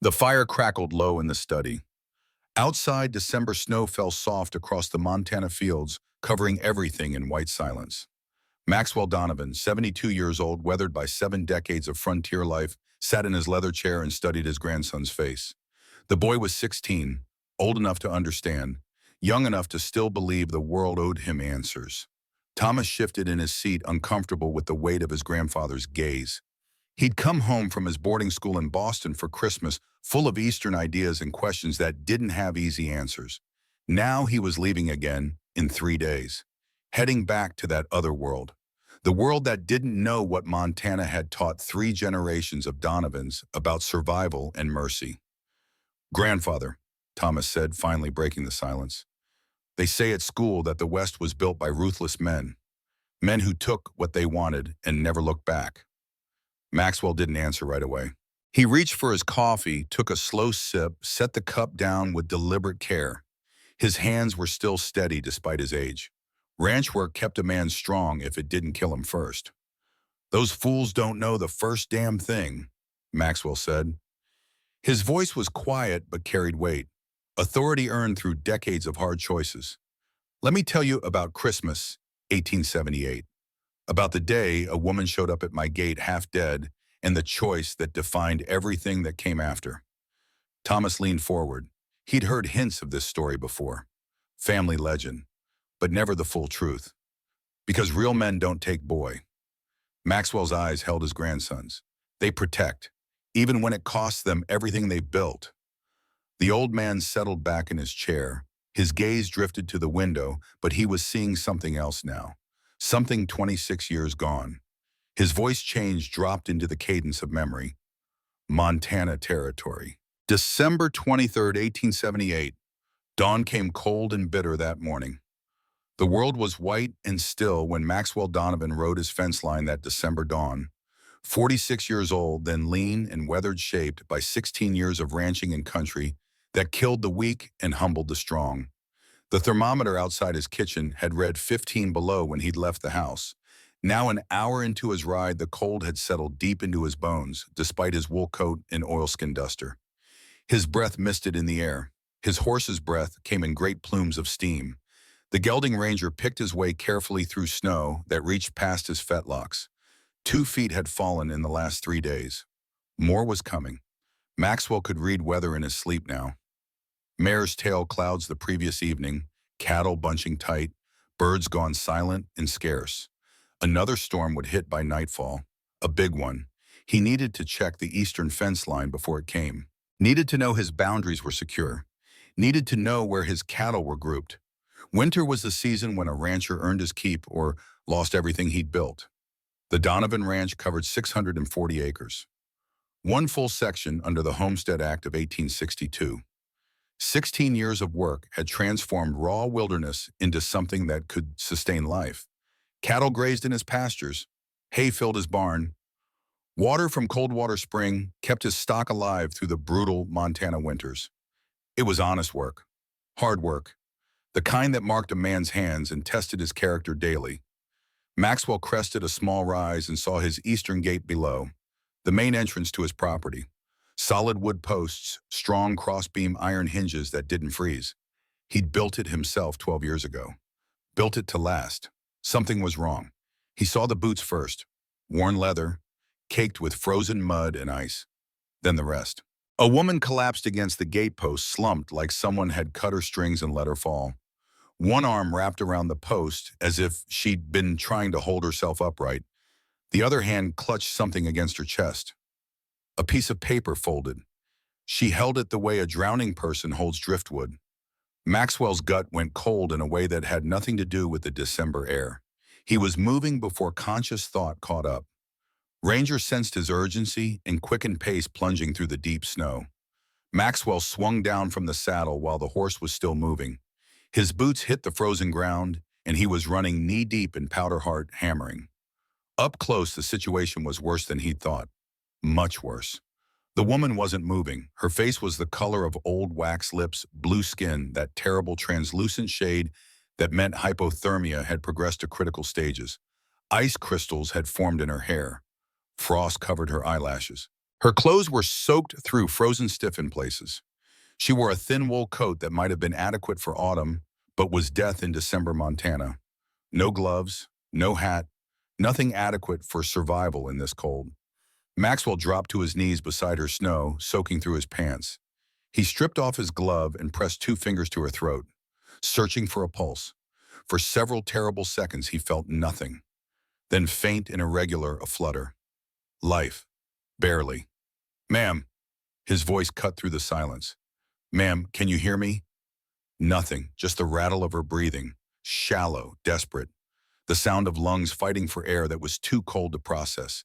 The fire crackled low in the study. Outside, December snow fell soft across the Montana fields, covering everything in white silence. Maxwell Donovan, 72 years old, weathered by 7 decades of frontier life, sat in his leather chair and studied his grandson's face. The boy was 16, old enough to understand, young enough to still believe the world owed him answers. Thomas shifted in his seat, uncomfortable with the weight of his grandfather's gaze. He'd come home from his boarding school in Boston for Christmas, full of Eastern ideas and questions that didn't have easy answers. Now he was leaving again in 3 days, heading back to that other world. The world that didn't know what Montana had taught 3 generations of Donovans about survival and mercy. "Grandfather," Thomas said, finally breaking the silence, "they say at school that the West was built by ruthless men, men who took what they wanted and never looked back." Maxwell didn't answer right away. He reached for his coffee, took a slow sip, set the cup down with deliberate care. His hands were still steady despite his age. Ranch work kept a man strong if it didn't kill him first. "Those fools don't know the first damn thing," Maxwell said. His voice was quiet but carried weight, authority earned through decades of hard choices. "Let me tell you about Christmas, 1878. About the day a woman showed up at my gate half dead and the choice that defined everything that came after." Thomas leaned forward. He'd heard hints of this story before. Family legend, but never the full truth. Because real men don't take boy. Maxwell's eyes held his grandson's. They protect, even when it costs them everything they've built. The old man settled back in his chair. His gaze drifted to the window, but he was seeing something else now. Something 26 years gone. His voice changed, dropped into the cadence of memory. Montana territory. December 23rd, 1878. Dawn came cold and bitter that morning. The world was white and still when Maxwell Donovan rode his fence line that December dawn. 46 years old, then lean and weathered, shaped by 16 years of ranching and country that killed the weak and humbled the strong. The thermometer outside his kitchen had read 15 below when he'd left the house. Now, an hour into his ride, the cold had settled deep into his bones, despite his wool coat and oilskin duster. His breath misted in the air. His horse's breath came in great plumes of steam. The gelding ranger picked his way carefully through snow that reached past his fetlocks. 2 feet had fallen in the last 3 days. More was coming. Maxwell could read weather in his sleep now. Mare's tail clouds the previous evening, cattle bunching tight, birds gone silent and scarce. Another storm would hit by nightfall, a big one. He needed to check the eastern fence line before it came. Needed to know his boundaries were secure. Needed to know where his cattle were grouped. Winter was the season when a rancher earned his keep or lost everything he'd built. The Donovan Ranch covered 640 acres. One full section under the Homestead Act of 1862. 16 years of work had transformed raw wilderness into something that could sustain life. Cattle grazed in his pastures. Hay filled his barn. Water from Coldwater Spring kept his stock alive through the brutal Montana winters. It was honest work. Hard work. The kind that marked a man's hands and tested his character daily. Maxwell crested a small rise and saw his eastern gate below, the main entrance to his property. Solid wood posts, strong crossbeam iron hinges that didn't freeze. He'd built it himself 12 years ago. Built it to last. Something was wrong. He saw the boots first, worn leather, caked with frozen mud and ice. Then the rest. A woman collapsed against the gatepost, slumped like someone had cut her strings and let her fall. One arm wrapped around the post as if she'd been trying to hold herself upright. The other hand clutched something against her chest. A piece of paper folded. She held it the way a drowning person holds driftwood. Maxwell's gut went cold in a way that had nothing to do with the December air. He was moving before conscious thought caught up. Ranger sensed his urgency and quickened pace, plunging through the deep snow. Maxwell swung down from the saddle while the horse was still moving. His boots hit the frozen ground, and he was running knee-deep in powder-heart hammering. Up close, the situation was worse than he'd thought. Much worse. The woman wasn't moving. Her face was the color of old wax lips, blue skin, that terrible translucent shade that meant hypothermia had progressed to critical stages. Ice crystals had formed in her hair. Frost covered her eyelashes. Her clothes were soaked through, frozen stiff in places. She wore a thin wool coat that might have been adequate for autumn, but was death in December, Montana. No gloves, no hat, nothing adequate for survival in this cold. Maxwell dropped to his knees beside her, snow soaking through his pants. He stripped off his glove and pressed two fingers to her throat, searching for a pulse. For several terrible seconds he felt nothing. Then faint and irregular, a flutter. Life. Barely. Ma'am. His voice cut through the silence. Ma'am, can you hear me? Nothing, just the rattle of her breathing. Shallow, desperate. The sound of lungs fighting for air that was too cold to process.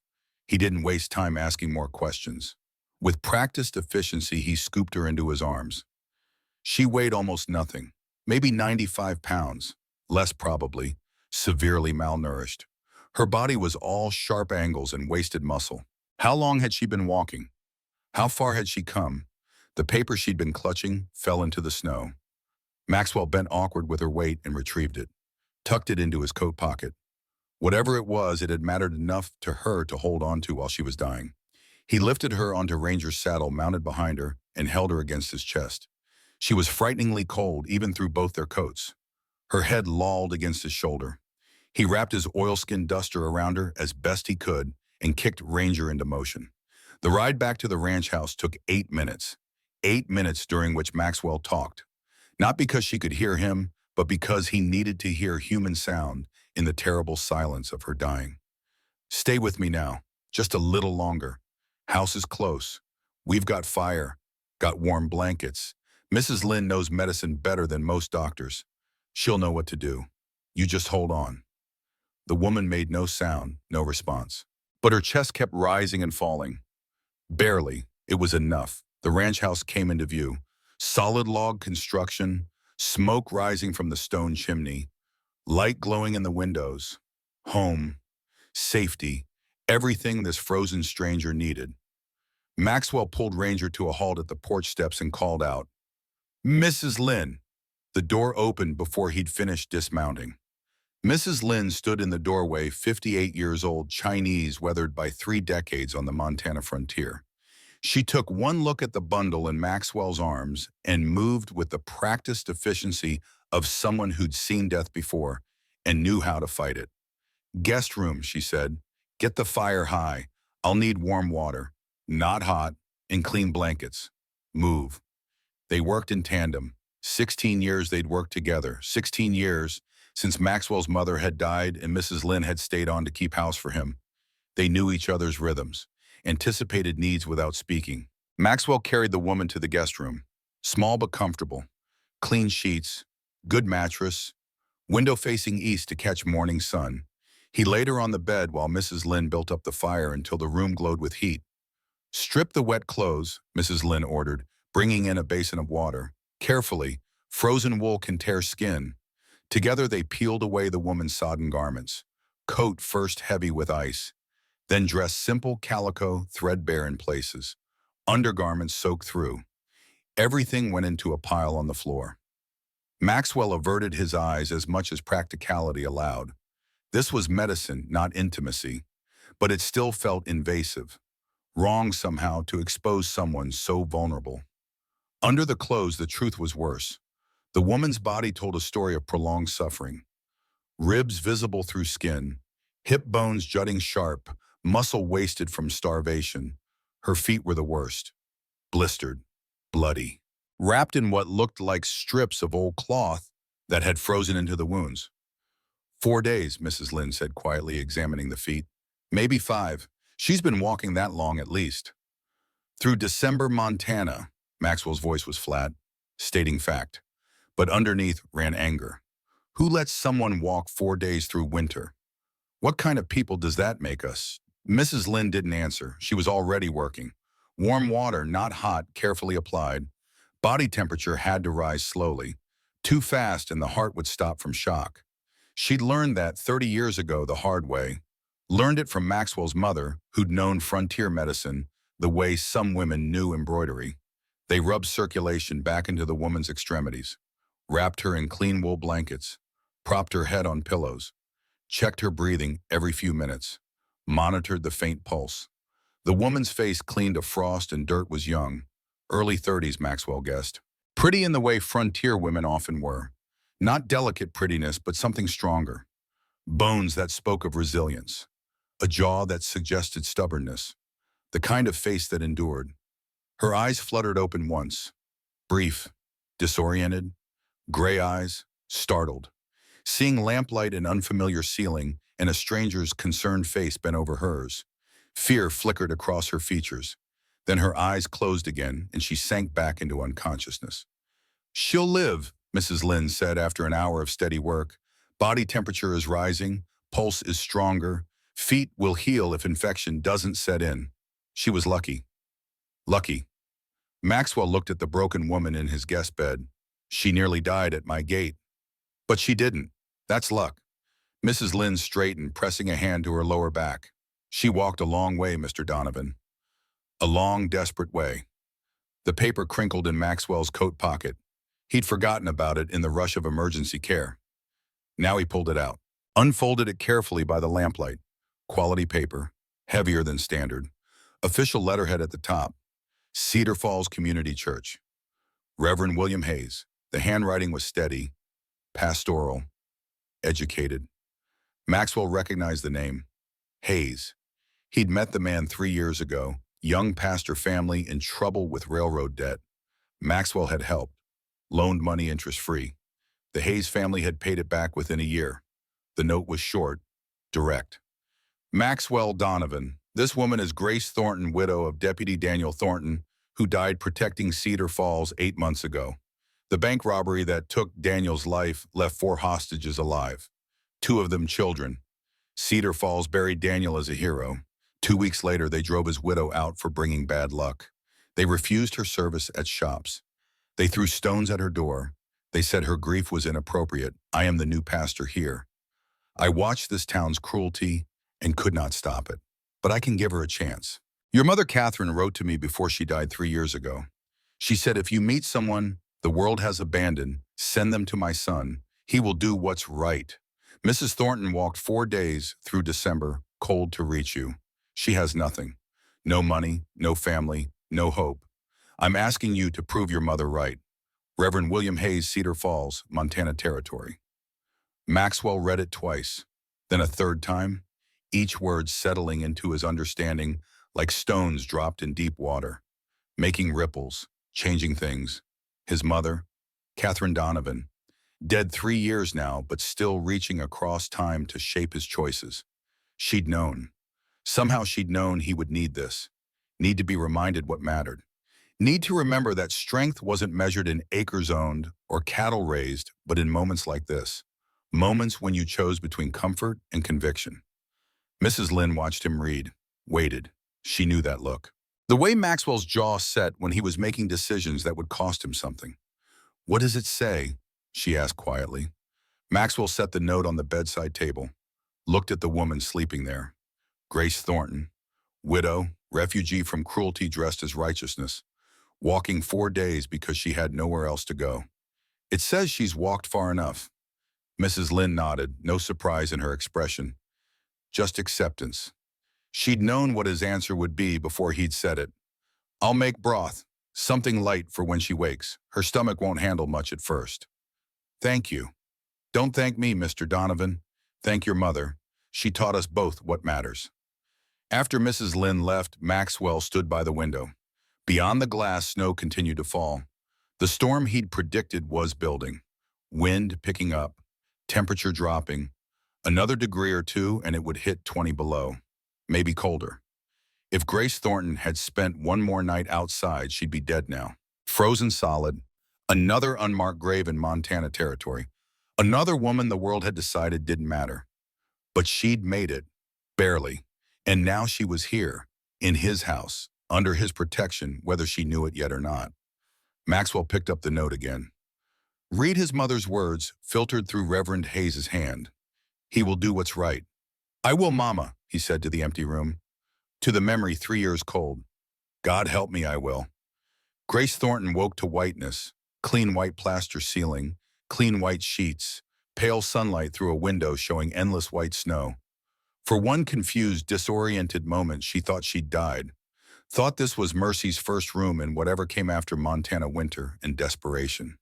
He didn't waste time asking more questions. With practiced efficiency, he scooped her into his arms. She weighed almost nothing, maybe 95 pounds, less probably, severely malnourished. Her body was all sharp angles and wasted muscle. How long had she been walking? How far had she come? The paper she'd been clutching fell into the snow. Maxwell bent awkward with her weight and retrieved it, tucked it into his coat pocket. Whatever it was, it had mattered enough to her to hold on to while she was dying. He lifted her onto Ranger's saddle mounted behind her and held her against his chest. She was frighteningly cold, even through both their coats. Her head lolled against his shoulder. He wrapped his oilskin duster around her as best he could and kicked Ranger into motion. The ride back to the ranch house took 8 minutes. 8 minutes during which Maxwell talked. Not because she could hear him, but because he needed to hear human sound in the terrible silence of her dying. Stay with me now, just a little longer. House is close. We've got fire, got warm blankets. Mrs. Lynn knows medicine better than most doctors. She'll know what to do. You just hold on. The woman made no sound, no response. But her chest kept rising and falling. Barely. It was enough. The ranch house came into view. Solid log construction, smoke rising from the stone chimney, light glowing in the windows. Home, safety, everything this frozen stranger needed. Maxwell pulled Ranger to a halt at the porch steps and called out, Mrs. Lynn. The door opened before he'd finished dismounting. Mrs. Lynn stood in the doorway, 58 years old, Chinese, weathered by 3 decades on the Montana frontier. She took one look at the bundle in Maxwell's arms and moved with the practiced efficiency of someone who'd seen death before and knew how to fight it. Guest room, she said. Get the fire high. I'll need warm water, not hot, and clean blankets. Move. They worked in tandem. 16 years they'd worked together. 16 years since Maxwell's mother had died and Mrs. Lynn had stayed on to keep house for him. They knew each other's rhythms, anticipated needs without speaking. Maxwell carried the woman to the guest room. Small but comfortable. Clean sheets, good mattress, window facing east to catch morning sun. He laid her on the bed while Mrs. Lynn built up the fire until the room glowed with heat. Strip the wet clothes, Mrs. Lynn ordered, bringing in a basin of water. Carefully, frozen wool can tear skin. Together they peeled away the woman's sodden garments. Coat first heavy with ice, then dress simple calico, threadbare in places. Undergarments soaked through. Everything went into a pile on the floor. Maxwell averted his eyes as much as practicality allowed. This was medicine, not intimacy, but it still felt invasive. Wrong somehow to expose someone so vulnerable. Under the clothes, the truth was worse. The woman's body told a story of prolonged suffering. Ribs visible through skin, hip bones jutting sharp, muscle wasted from starvation. Her feet were the worst. Blistered, bloody, wrapped in what looked like strips of old cloth that had frozen into the wounds. 4 days, Mrs. Lynn said quietly, examining the feet. Maybe 5. She's been walking that long at least. Through December, Montana, Maxwell's voice was flat, stating fact. But underneath ran anger. Who lets someone walk 4 days through winter? What kind of people does that make us? Mrs. Lynn didn't answer. She was already working. Warm water, not hot, carefully applied. Body temperature had to rise slowly. Too fast and the heart would stop from shock. She'd learned that 30 years ago the hard way. Learned it from Maxwell's mother, who'd known frontier medicine the way some women knew embroidery. They rubbed circulation back into the woman's extremities, wrapped her in clean wool blankets, propped her head on pillows, checked her breathing every few minutes, monitored the faint pulse. The woman's face cleaned of frost and dirt was young. Early 30s, Maxwell guessed. Pretty in the way frontier women often were. Not delicate prettiness, but something stronger. Bones that spoke of resilience. A jaw that suggested stubbornness. The kind of face that endured. Her eyes fluttered open once. Brief, disoriented, gray eyes, startled. Seeing lamplight and unfamiliar ceiling and a stranger's concerned face bent over hers. Fear flickered across her features. Then her eyes closed again and she sank back into unconsciousness. "She'll live," Mrs. Lynn said after an hour of steady work. "Body temperature is rising, pulse is stronger, feet will heal if infection doesn't set in." She was lucky. Lucky. Maxwell looked at the broken woman in his guest bed. "She nearly died at my gate." "But she didn't. That's luck." Mrs. Lynn straightened, pressing a hand to her lower back. "She walked a long way, Mr. Donovan. A long, desperate way." The paper crinkled in Maxwell's coat pocket. He'd forgotten about it in the rush of emergency care. Now he pulled it out, unfolded it carefully by the lamplight. Quality paper, heavier than standard. Official letterhead at the top. Cedar Falls Community Church. Reverend William Hayes. The handwriting was steady, pastoral, educated. Maxwell recognized the name. Hayes. He'd met the man 3 years ago, young pastor family in trouble with railroad debt. Maxwell had helped, loaned money interest-free. The Hayes family had paid it back within a year. The note was short, direct. Maxwell Donovan. This woman is Grace Thornton, widow of Deputy Daniel Thornton, who died protecting Cedar Falls 8 months ago. The bank robbery that took Daniel's life left 4 hostages alive, 2 of them children. Cedar Falls buried Daniel as a hero. 2 weeks later, they drove his widow out for bringing bad luck. They refused her service at shops. They threw stones at her door. They said her grief was inappropriate. "I am the new pastor here. I watched this town's cruelty and could not stop it. But I can give her a chance. Your mother, Catherine, wrote to me before she died 3 years ago. She said, if you meet someone the world has abandoned, send them to my son. He will do what's right." Mrs. Thornton walked 4 days through December, cold to reach you. She has nothing. No money, no family, no hope. I'm asking you to prove your mother right. Reverend William Hayes, Cedar Falls, Montana Territory. Maxwell read it twice, then a third time, each word settling into his understanding like stones dropped in deep water, making ripples, changing things. His mother, Catherine Donovan, dead 3 years now, but still reaching across time to shape his choices. She'd known. Somehow she'd known he would need this, need to be reminded what mattered. Need to remember that strength wasn't measured in acres owned or cattle raised, but in moments like this. Moments when you chose between comfort and conviction. Mrs. Lynn watched him read, waited. She knew that look. The way Maxwell's jaw set when he was making decisions that would cost him something. "What does it say?" she asked quietly. Maxwell set the note on the bedside table, looked at the woman sleeping there. Grace Thornton, widow, refugee from cruelty dressed as righteousness, walking 4 days because she had nowhere else to go. "It says she's walked far enough." Mrs. Lynn nodded, no surprise in her expression, just acceptance. She'd known what his answer would be before he'd said it. "I'll make broth, something light for when she wakes. Her stomach won't handle much at first." "Thank you." "Don't thank me, Mr. Donovan. Thank your mother. She taught us both what matters." After Mrs. Lynn left, Maxwell stood by the window. Beyond the glass, snow continued to fall. The storm he'd predicted was building. Wind picking up, temperature dropping. Another degree or two and it would hit 20 below, maybe colder. If Grace Thornton had spent one more night outside, she'd be dead now. Frozen solid. Another unmarked grave in Montana Territory. Another woman the world had decided didn't matter. But she'd made it, barely. And now she was here, in his house, under his protection, whether she knew it yet or not. Maxwell picked up the note again. Read his mother's words, filtered through Reverend Hayes' hand. "He will do what's right." "I will, Mama," he said to the empty room. To the memory 3 years cold. "God help me, I will." Grace Thornton woke to whiteness, clean white plaster ceiling, clean white sheets, pale sunlight through a window showing endless white snow. For one confused, disoriented moment, she thought she'd died. Thought this was Mercy's first room in whatever came after Montana winter and desperation.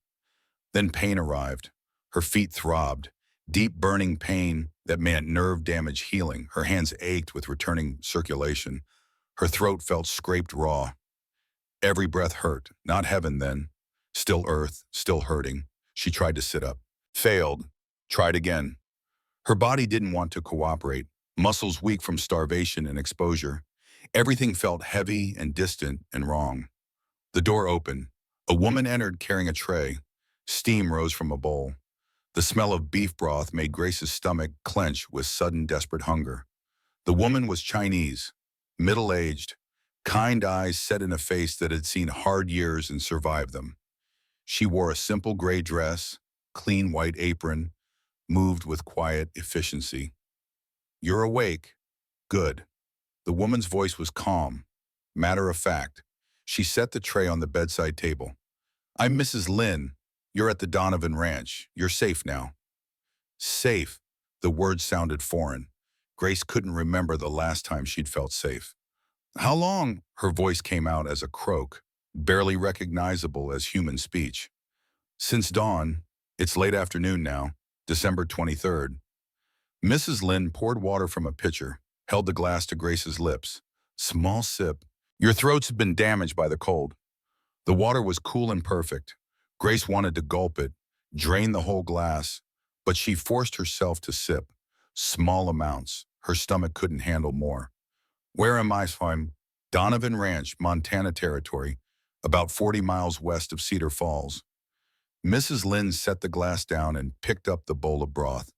Then pain arrived. Her feet throbbed. Deep burning pain that meant nerve damage healing. Her hands ached with returning circulation. Her throat felt scraped raw. Every breath hurt. Not heaven then. Still earth, still hurting. She tried to sit up. Failed. Tried again. Her body didn't want to cooperate. Muscles weak from starvation and exposure. Everything felt heavy and distant and wrong. The door opened. A woman entered carrying a tray. Steam rose from a bowl. The smell of beef broth made Grace's stomach clench with sudden desperate hunger. The woman was Chinese, middle-aged, kind eyes set in a face that had seen hard years and survived them. She wore a simple gray dress, clean white apron, moved with quiet efficiency. "You're awake? Good." The woman's voice was calm, matter of fact. She set the tray on the bedside table. "I'm Mrs. Lynn. You're at the Donovan Ranch. You're safe now." Safe. The word sounded foreign. Grace couldn't remember the last time she'd felt safe. "How long?" Her voice came out as a croak, barely recognizable as human speech. "Since dawn. It's late afternoon now, December 23rd. Mrs. Lynn poured water from a pitcher, held the glass to Grace's lips. Small sip. "Your throat's been damaged by the cold." The water was cool and perfect. Grace wanted to gulp it, drain the whole glass, but she forced herself to sip. Small amounts. Her stomach couldn't handle more. "Where am I from?" "Donovan Ranch, Montana Territory, about 40 miles west of Cedar Falls." Mrs. Lynn set the glass down and picked up the bowl of broth.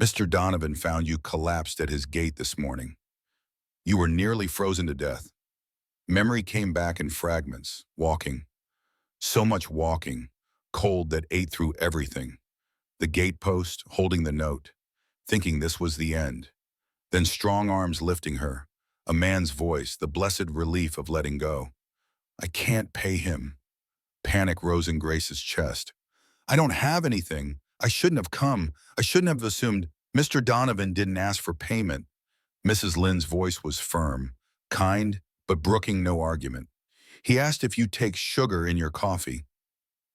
"Mr. Donovan found you collapsed at his gate this morning. You were nearly frozen to death." Memory came back in fragments, walking. So much walking, cold that ate through everything. The gatepost, holding the note, thinking this was the end. Then strong arms lifting her, a man's voice, the blessed relief of letting go. "I can't pay him." Panic rose in Grace's chest. "I don't have anything. I shouldn't have come. I shouldn't have assumed." "Mr. Donovan didn't ask for payment." Mrs. Lynn's voice was firm, kind, but brooking no argument. "He asked if you take sugar in your coffee."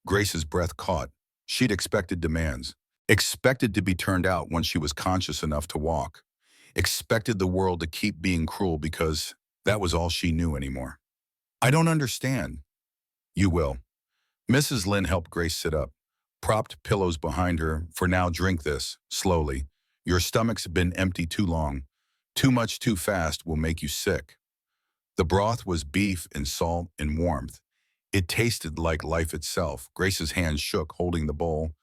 Grace's breath caught. She'd expected demands. Expected to be turned out once she was conscious enough to walk. Expected the world to keep being cruel because that was all she knew anymore. "I don't understand." "You will." Mrs. Lynn helped Grace sit up, propped pillows behind her. "For now, drink this, slowly. Your stomach's been empty too long. Too much too fast will make you sick." The broth was beef and salt and warmth. It tasted like life itself. Grace's hands shook, holding the bowl,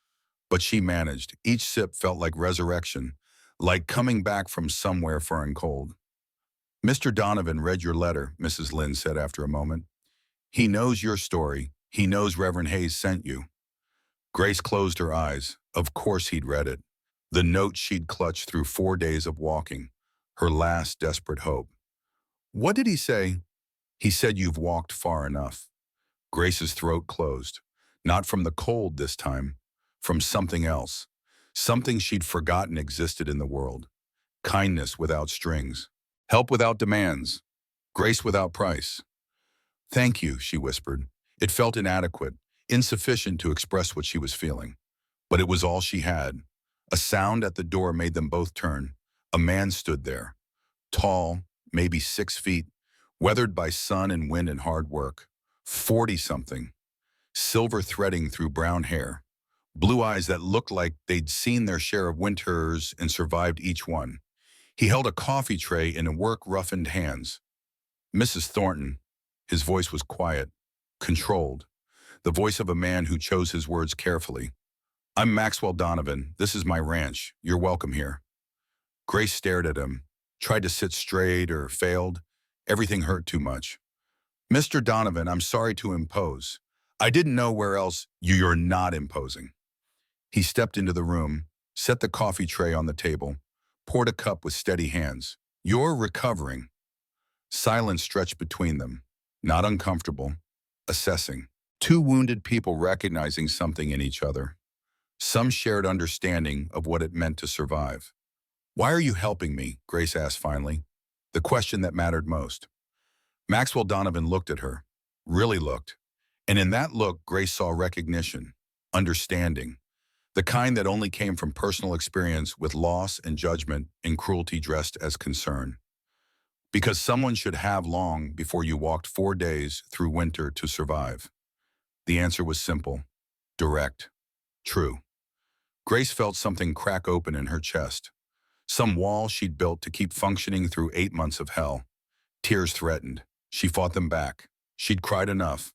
but she managed. Each sip felt like resurrection, like coming back from somewhere far and cold. "Mr. Donovan read your letter," Mrs. Lynn said after a moment. "He knows your story. He knows Reverend Hayes sent you." Grace closed her eyes. Of course he'd read it. The note she'd clutched through 4 days of walking. Her last desperate hope. "What did he say?" "He said you've walked far enough." Grace's throat closed. Not from the cold this time. From something else. Something she'd forgotten existed in the world. Kindness without strings. Help without demands. Grace without price. "Thank you," she whispered. It felt inadequate, insufficient to express what she was feeling. But it was all she had. A sound at the door made them both turn. A man stood there. Tall, maybe 6 feet, weathered by sun and wind and hard work. 40-something. Silver threading through brown hair. Blue eyes that looked like they'd seen their share of winters and survived each one. He held a coffee tray in work-roughened hands. "Mrs. Thornton." His voice was quiet, controlled. The voice of a man who chose his words carefully. "I'm Maxwell Donovan. This is my ranch. You're welcome here." Grace stared at him, tried to sit straight or failed. Everything hurt too much. "Mr. Donovan, I'm sorry to impose. I didn't know where else you're not imposing." He stepped into the room, set the coffee tray on the table, poured a cup with steady hands. "You're recovering." Silence stretched between them, not uncomfortable, assessing. Two wounded people recognizing something in each other. Some shared understanding of what it meant to survive. "Why are you helping me?" Grace asked finally, the question that mattered most. Maxwell Donovan looked at her, really looked, and in that look Grace saw recognition, understanding, the kind that only came from personal experience with loss and judgment and cruelty dressed as concern. Because someone should have long before you walked 4 days through winter to survive. The answer was simple, direct, true. Grace felt something crack open in her chest. Some wall she'd built to keep functioning through 8 months of hell. Tears threatened. She fought them back. She'd cried enough,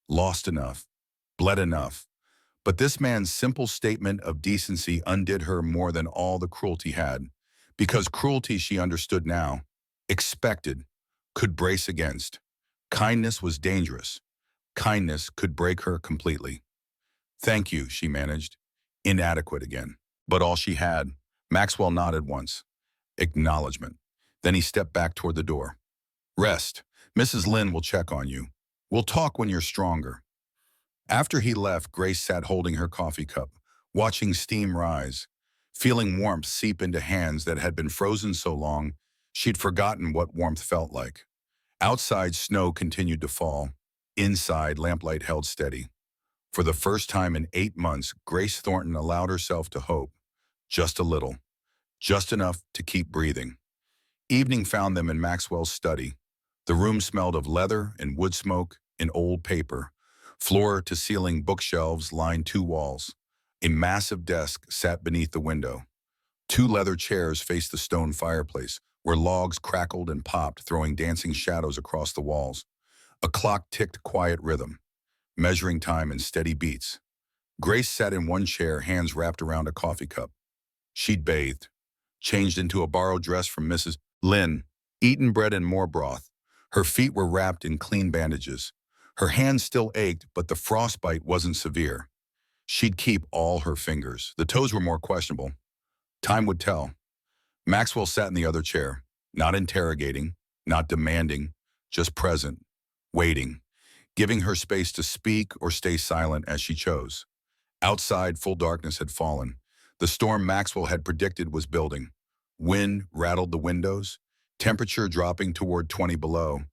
lost enough, bled enough. But this man's simple statement of decency undid her more than all the cruelty had. Because cruelty, she understood now, expected, could brace against. Kindness was dangerous. Kindness could break her completely. "Thank you," she managed. Inadequate again. But all she had. Maxwell nodded once. Acknowledgement. Then he stepped back toward the door. "Rest. Mrs. Lynn will check on you. We'll talk when you're stronger." After he left, Grace sat holding her coffee cup, watching steam rise, feeling warmth seep into hands that had been frozen so long she'd forgotten what warmth felt like. Outside, snow continued to fall. Inside, lamplight held steady. For the first time in 8 months, Grace Thornton allowed herself to hope. Just a little. Just enough to keep breathing. Evening found them in Maxwell's study. The room smelled of leather and wood smoke and old paper. Floor-to-ceiling bookshelves lined 2 walls. A massive desk sat beneath the window. 2 leather chairs faced the stone fireplace, where logs crackled and popped, throwing dancing shadows across the walls. A clock ticked quiet rhythm, measuring time in steady beats. Grace sat in one chair, hands wrapped around a coffee cup. She'd bathed, changed into a borrowed dress from Mrs. Lynn, eaten bread and more broth. Her feet were wrapped in clean bandages. Her hands still ached, but the frostbite wasn't severe. She'd keep all her fingers. The toes were more questionable. Time would tell. Maxwell sat in the other chair, not interrogating, not demanding, just present, waiting, giving her space to speak or stay silent as she chose. Outside, full darkness had fallen. The storm Maxwell had predicted was building. Wind rattled the windows, temperature dropping toward 20 below.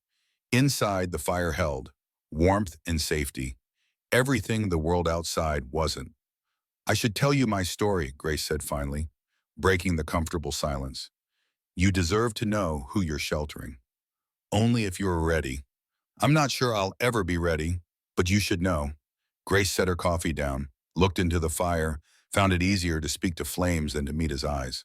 Inside, the fire held, warmth and safety. Everything the world outside wasn't. "I should tell you my story," Grace said finally, breaking the comfortable silence. "You deserve to know who you're sheltering. Only if you are ready. I'm not sure I'll ever be ready, but you should know." Grace set her coffee down, looked into the fire, found it easier to speak to flames than to meet his eyes.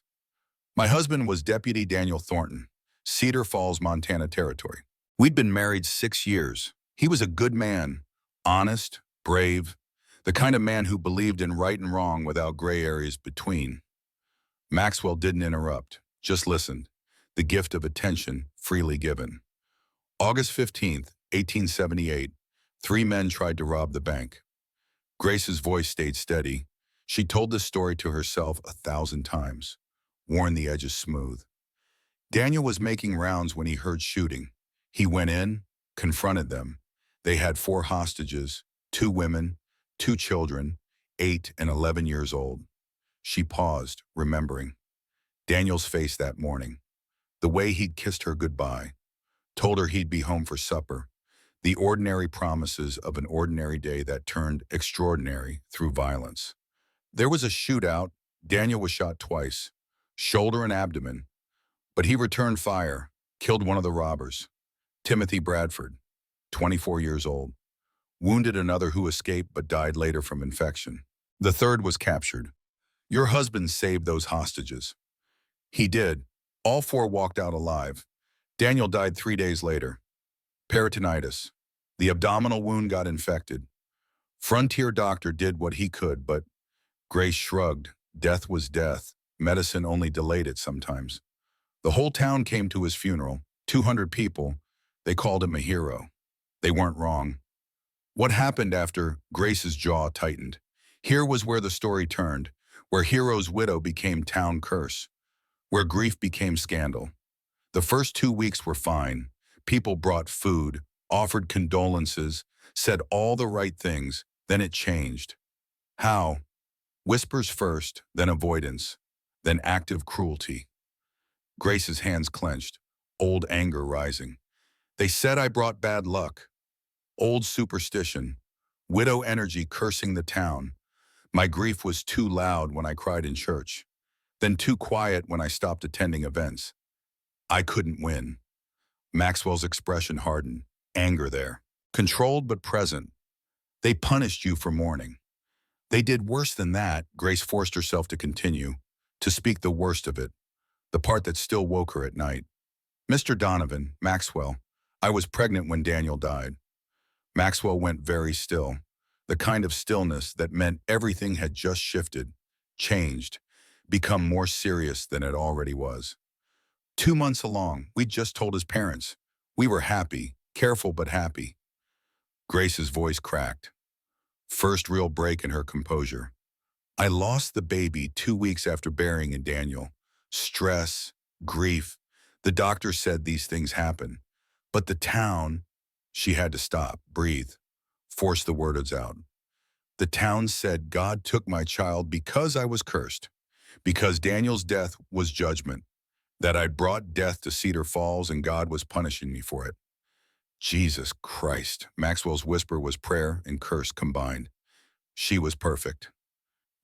"My husband was Deputy Daniel Thornton, Cedar Falls, Montana Territory. We'd been married 6 years. He was a good man, honest, brave, the kind of man who believed in right and wrong without gray areas between." Maxwell didn't interrupt, just listened, the gift of attention freely given. August 15th, 1878, 3 men tried to rob the bank. Grace's voice stayed steady. She told this story to herself 1,000 times, worn the edges smooth. Daniel was making rounds when he heard shooting. He went in, confronted them. They had 4 hostages, 2 women, 2 children, 8 and 11 years old. She paused, remembering. Daniel's face that morning. The way he'd kissed her goodbye. Told her he'd be home for supper. The ordinary promises of an ordinary day that turned extraordinary through violence. There was a shootout. Daniel was shot twice, shoulder and abdomen. But he returned fire, killed one of the robbers, Timothy Bradford, 24 years old. Wounded another who escaped but died later from infection. The third was captured. Your husband saved those hostages. He did. All 4 walked out alive. Daniel died 3 days later. Peritonitis. The abdominal wound got infected. Frontier doctor did what he could, but Grace shrugged. Death was death. Medicine only delayed it sometimes. The whole town came to his funeral. 200 people. They called him a hero. They weren't wrong. What happened after? Grace's jaw tightened. Here was where the story turned, where hero's widow became town curse, where grief became scandal. The first 2 weeks were fine. People brought food, offered condolences, said all the right things. Then it changed. How? Whispers first, then avoidance, then active cruelty. Grace's hands clenched, old anger rising. They said I brought bad luck, old superstition, widow energy cursing the town. My grief was too loud when I cried in church, then too quiet when I stopped attending events. I couldn't win. Maxwell's expression hardened, anger there. Controlled but present. They punished you for mourning. They did worse than that. Grace forced herself to continue, to speak the worst of it, the part that still woke her at night. Mr. Donovan, Maxwell, I was pregnant when Daniel died. Maxwell went very still, the kind of stillness that meant everything had just shifted, changed, become more serious than it already was. 2 months along, we'd just told his parents. We were happy, careful but happy. Grace's voice cracked. First real break in her composure. I lost the baby 2 weeks after burying in Daniel. Stress, grief. The doctor said these things happen. But the town, she had to stop, breathe, force the words out. The town said God took my child because I was cursed, because Daniel's death was judgment, that I'd brought death to Cedar Falls and God was punishing me for it. Jesus Christ. Maxwell's whisper was prayer and curse combined. She was perfect.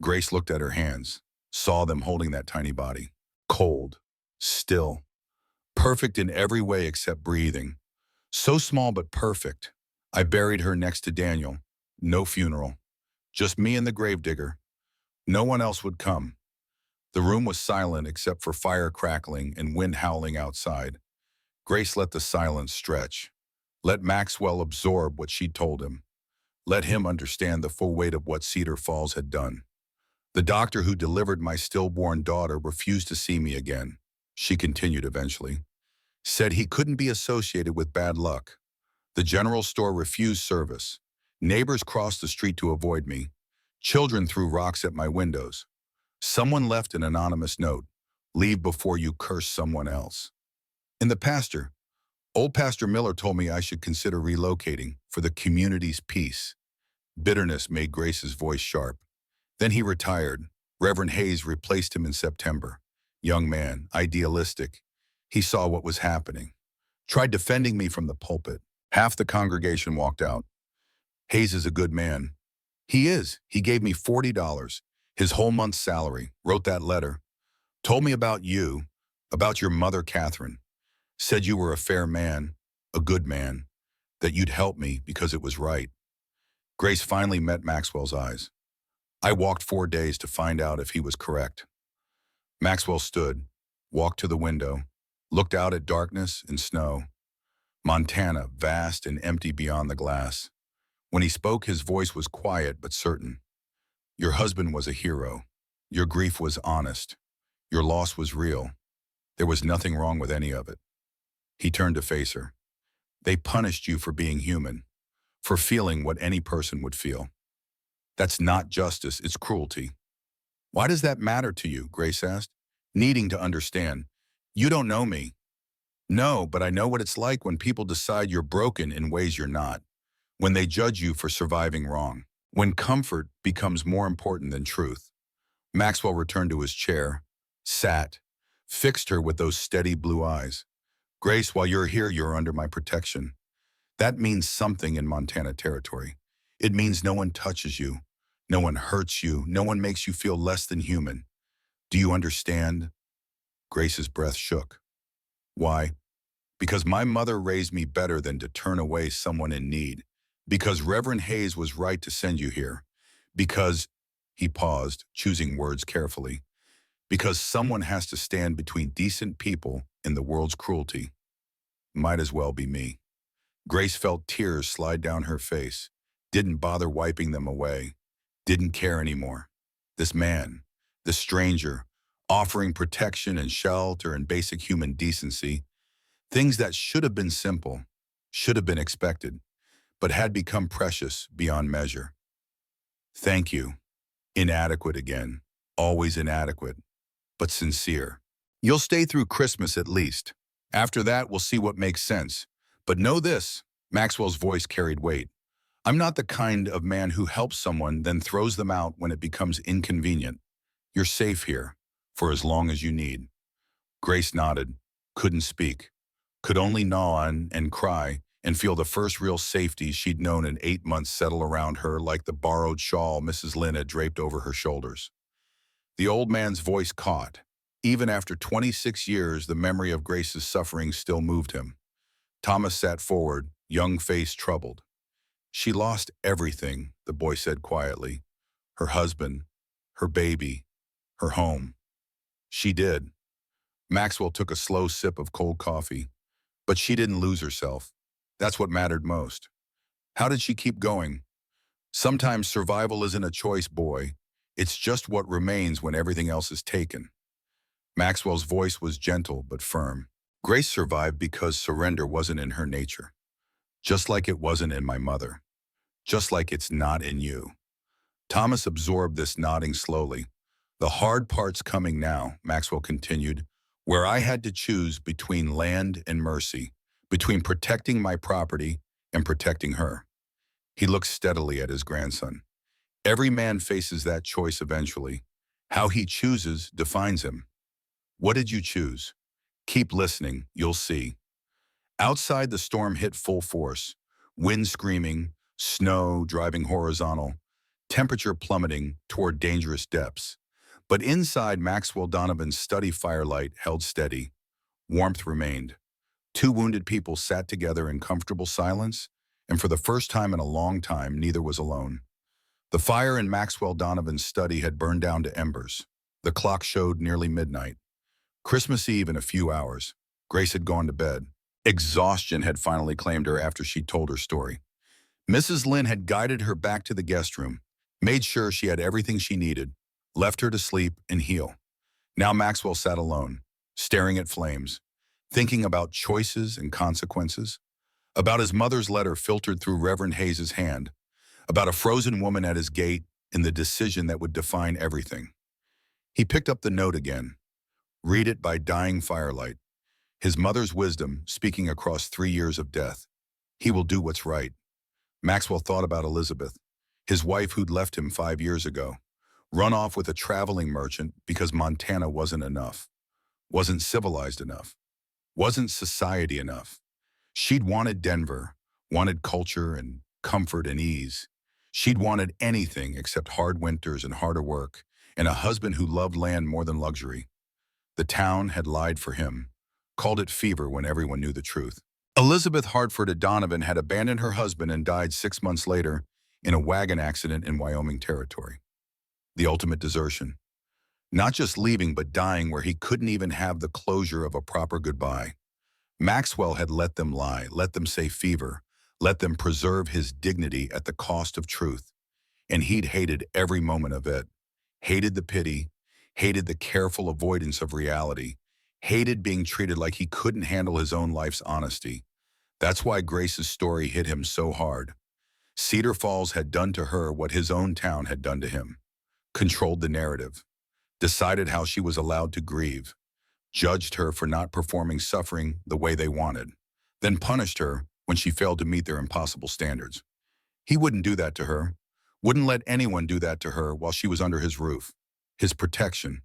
Grace looked at her hands, saw them holding that tiny body. Cold, still, perfect in every way except breathing. So small but perfect. I buried her next to Daniel. No funeral. Just me and the gravedigger. No one else would come. The room was silent except for fire crackling and wind howling outside. Grace let the silence stretch. Let Maxwell absorb what she'd told him. Let him understand the full weight of what Cedar Falls had done. The doctor who delivered my stillborn daughter refused to see me again. She continued eventually. Said he couldn't be associated with bad luck. The general store refused service. Neighbors crossed the street to avoid me. Children threw rocks at my windows. Someone left an anonymous note. Leave before you curse someone else. And the pastor, old Pastor Miller, told me I should consider relocating for the community's peace. Bitterness made Grace's voice sharp. Then he retired. Reverend Hayes replaced him in September. Young man, idealistic. He saw what was happening. Tried defending me from the pulpit. Half the congregation walked out. Hayes is a good man. He is. He gave me $40, his whole month's salary, wrote that letter. Told me about you, about your mother, Catherine. Said you were a fair man, a good man, that you'd help me because it was right. Grace finally met Maxwell's eyes. I walked 4 days to find out if he was correct. Maxwell stood, walked to the window, looked out at darkness and snow. Montana, vast and empty beyond the glass. When he spoke, his voice was quiet but certain. Your husband was a hero. Your grief was honest. Your loss was real. There was nothing wrong with any of it. He turned to face her. They punished you for being human, for feeling what any person would feel. That's not justice, it's cruelty. Why does that matter to you? Grace asked, needing to understand. You don't know me. No, but I know what it's like when people decide you're broken in ways you're not, when they judge you for surviving wrong, when comfort becomes more important than truth. Maxwell returned to his chair, sat, fixed her with those steady blue eyes. Grace, while you're here, you're under my protection. That means something in Montana territory. It means no one touches you, no one hurts you, no one makes you feel less than human. Do you understand? Grace's breath shook. Why? Because my mother raised me better than to turn away someone in need. Because Reverend Hayes was right to send you here. Because, he paused, choosing words carefully, because someone has to stand between decent people and the world's cruelty. Might as well be me. Grace felt tears slide down her face, didn't bother wiping them away, didn't care anymore. This man, this stranger, offering protection and shelter and basic human decency, things that should have been simple, should have been expected, but had become precious beyond measure. Thank you. Inadequate again, always inadequate, but sincere. You'll stay through Christmas at least. After that, we'll see what makes sense. But know this, Maxwell's voice carried weight. I'm not the kind of man who helps someone then throws them out when it becomes inconvenient. You're safe here, for as long as you need. Grace nodded, couldn't speak, could only nod and cry and feel the first real safety she'd known in 8 months settle around her like the borrowed shawl Mrs. Lynn had draped over her shoulders. The old man's voice caught. Even after 26 years, the memory of Grace's suffering still moved him. Thomas sat forward, young face troubled. She lost everything, the boy said quietly. Her husband, her baby, her home. She did. Maxwell took a slow sip of cold coffee. But she didn't lose herself. That's what mattered most. How did she keep going? Sometimes survival isn't a choice, boy. It's just what remains when everything else is taken. Maxwell's voice was gentle but firm. Grace survived because surrender wasn't in her nature. Just like it wasn't in my mother. Just like it's not in you. Thomas absorbed this, nodding slowly. The hard part's coming now, Maxwell continued, where I had to choose between land and mercy, between protecting my property and protecting her. He looked steadily at his grandson. Every man faces that choice eventually. How he chooses defines him. What did you choose? Keep listening, you'll see. Outside, the storm hit full force. Wind screaming, snow driving horizontal, temperature plummeting toward dangerous depths. But inside, Maxwell Donovan's study firelight held steady. Warmth remained. Two wounded people sat together in comfortable silence, and for the first time in a long time, neither was alone. The fire in Maxwell Donovan's study had burned down to embers. The clock showed nearly midnight. Christmas Eve in a few hours. Grace had gone to bed. Exhaustion had finally claimed her after she told her story. Mrs. Lynn had guided her back to the guest room, made sure she had everything she needed, left her to sleep and heal. Now Maxwell sat alone, staring at flames, thinking about choices and consequences, about his mother's letter filtered through Reverend Hayes's hand, about a frozen woman at his gate and the decision that would define everything. He picked up the note again. Read it by dying firelight. His mother's wisdom speaking across 3 years of death. He will do what's right. Maxwell thought about Elizabeth, his wife who'd left him 5 years ago, run off with a traveling merchant because Montana wasn't enough, wasn't civilized enough, wasn't society enough. She'd wanted Denver, wanted culture and comfort and ease. She'd wanted anything except hard winters and harder work, and a husband who loved land more than luxury. The town had lied for him, called it fever when everyone knew the truth. Elizabeth Hartford Donovan had abandoned her husband and died 6 months later in a wagon accident in Wyoming territory. The ultimate desertion. Not just leaving, but dying where he couldn't even have the closure of a proper goodbye. Maxwell had let them lie, let them say fever, let them preserve his dignity at the cost of truth. And he'd hated every moment of it. Hated the pity, hated the careful avoidance of reality, hated being treated like he couldn't handle his own life's honesty. That's why Grace's story hit him so hard. Cedar Falls had done to her what his own town had done to him. Controlled the narrative, decided how she was allowed to grieve, judged her for not performing suffering the way they wanted, then punished her when she failed to meet their impossible standards. He wouldn't do that to her, wouldn't let anyone do that to her while she was under his roof. His protection.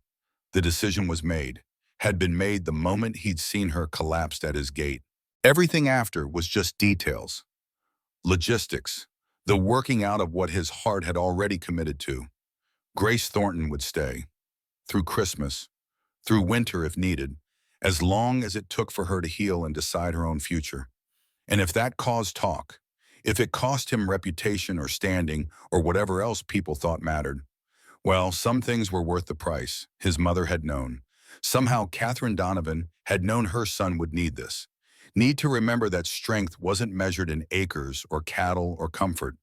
The decision was made, had been made the moment he'd seen her collapsed at his gate. Everything after was just details. Logistics. The working out of what his heart had already committed to. Grace Thornton would stay. Through Christmas. Through winter if needed. As long as it took for her to heal and decide her own future. And if that caused talk, if it cost him reputation or standing or whatever else people thought mattered, well, some things were worth the price, his mother had known. Somehow Catherine Donovan had known her son would need this. Need to remember that strength wasn't measured in acres or cattle or comfort.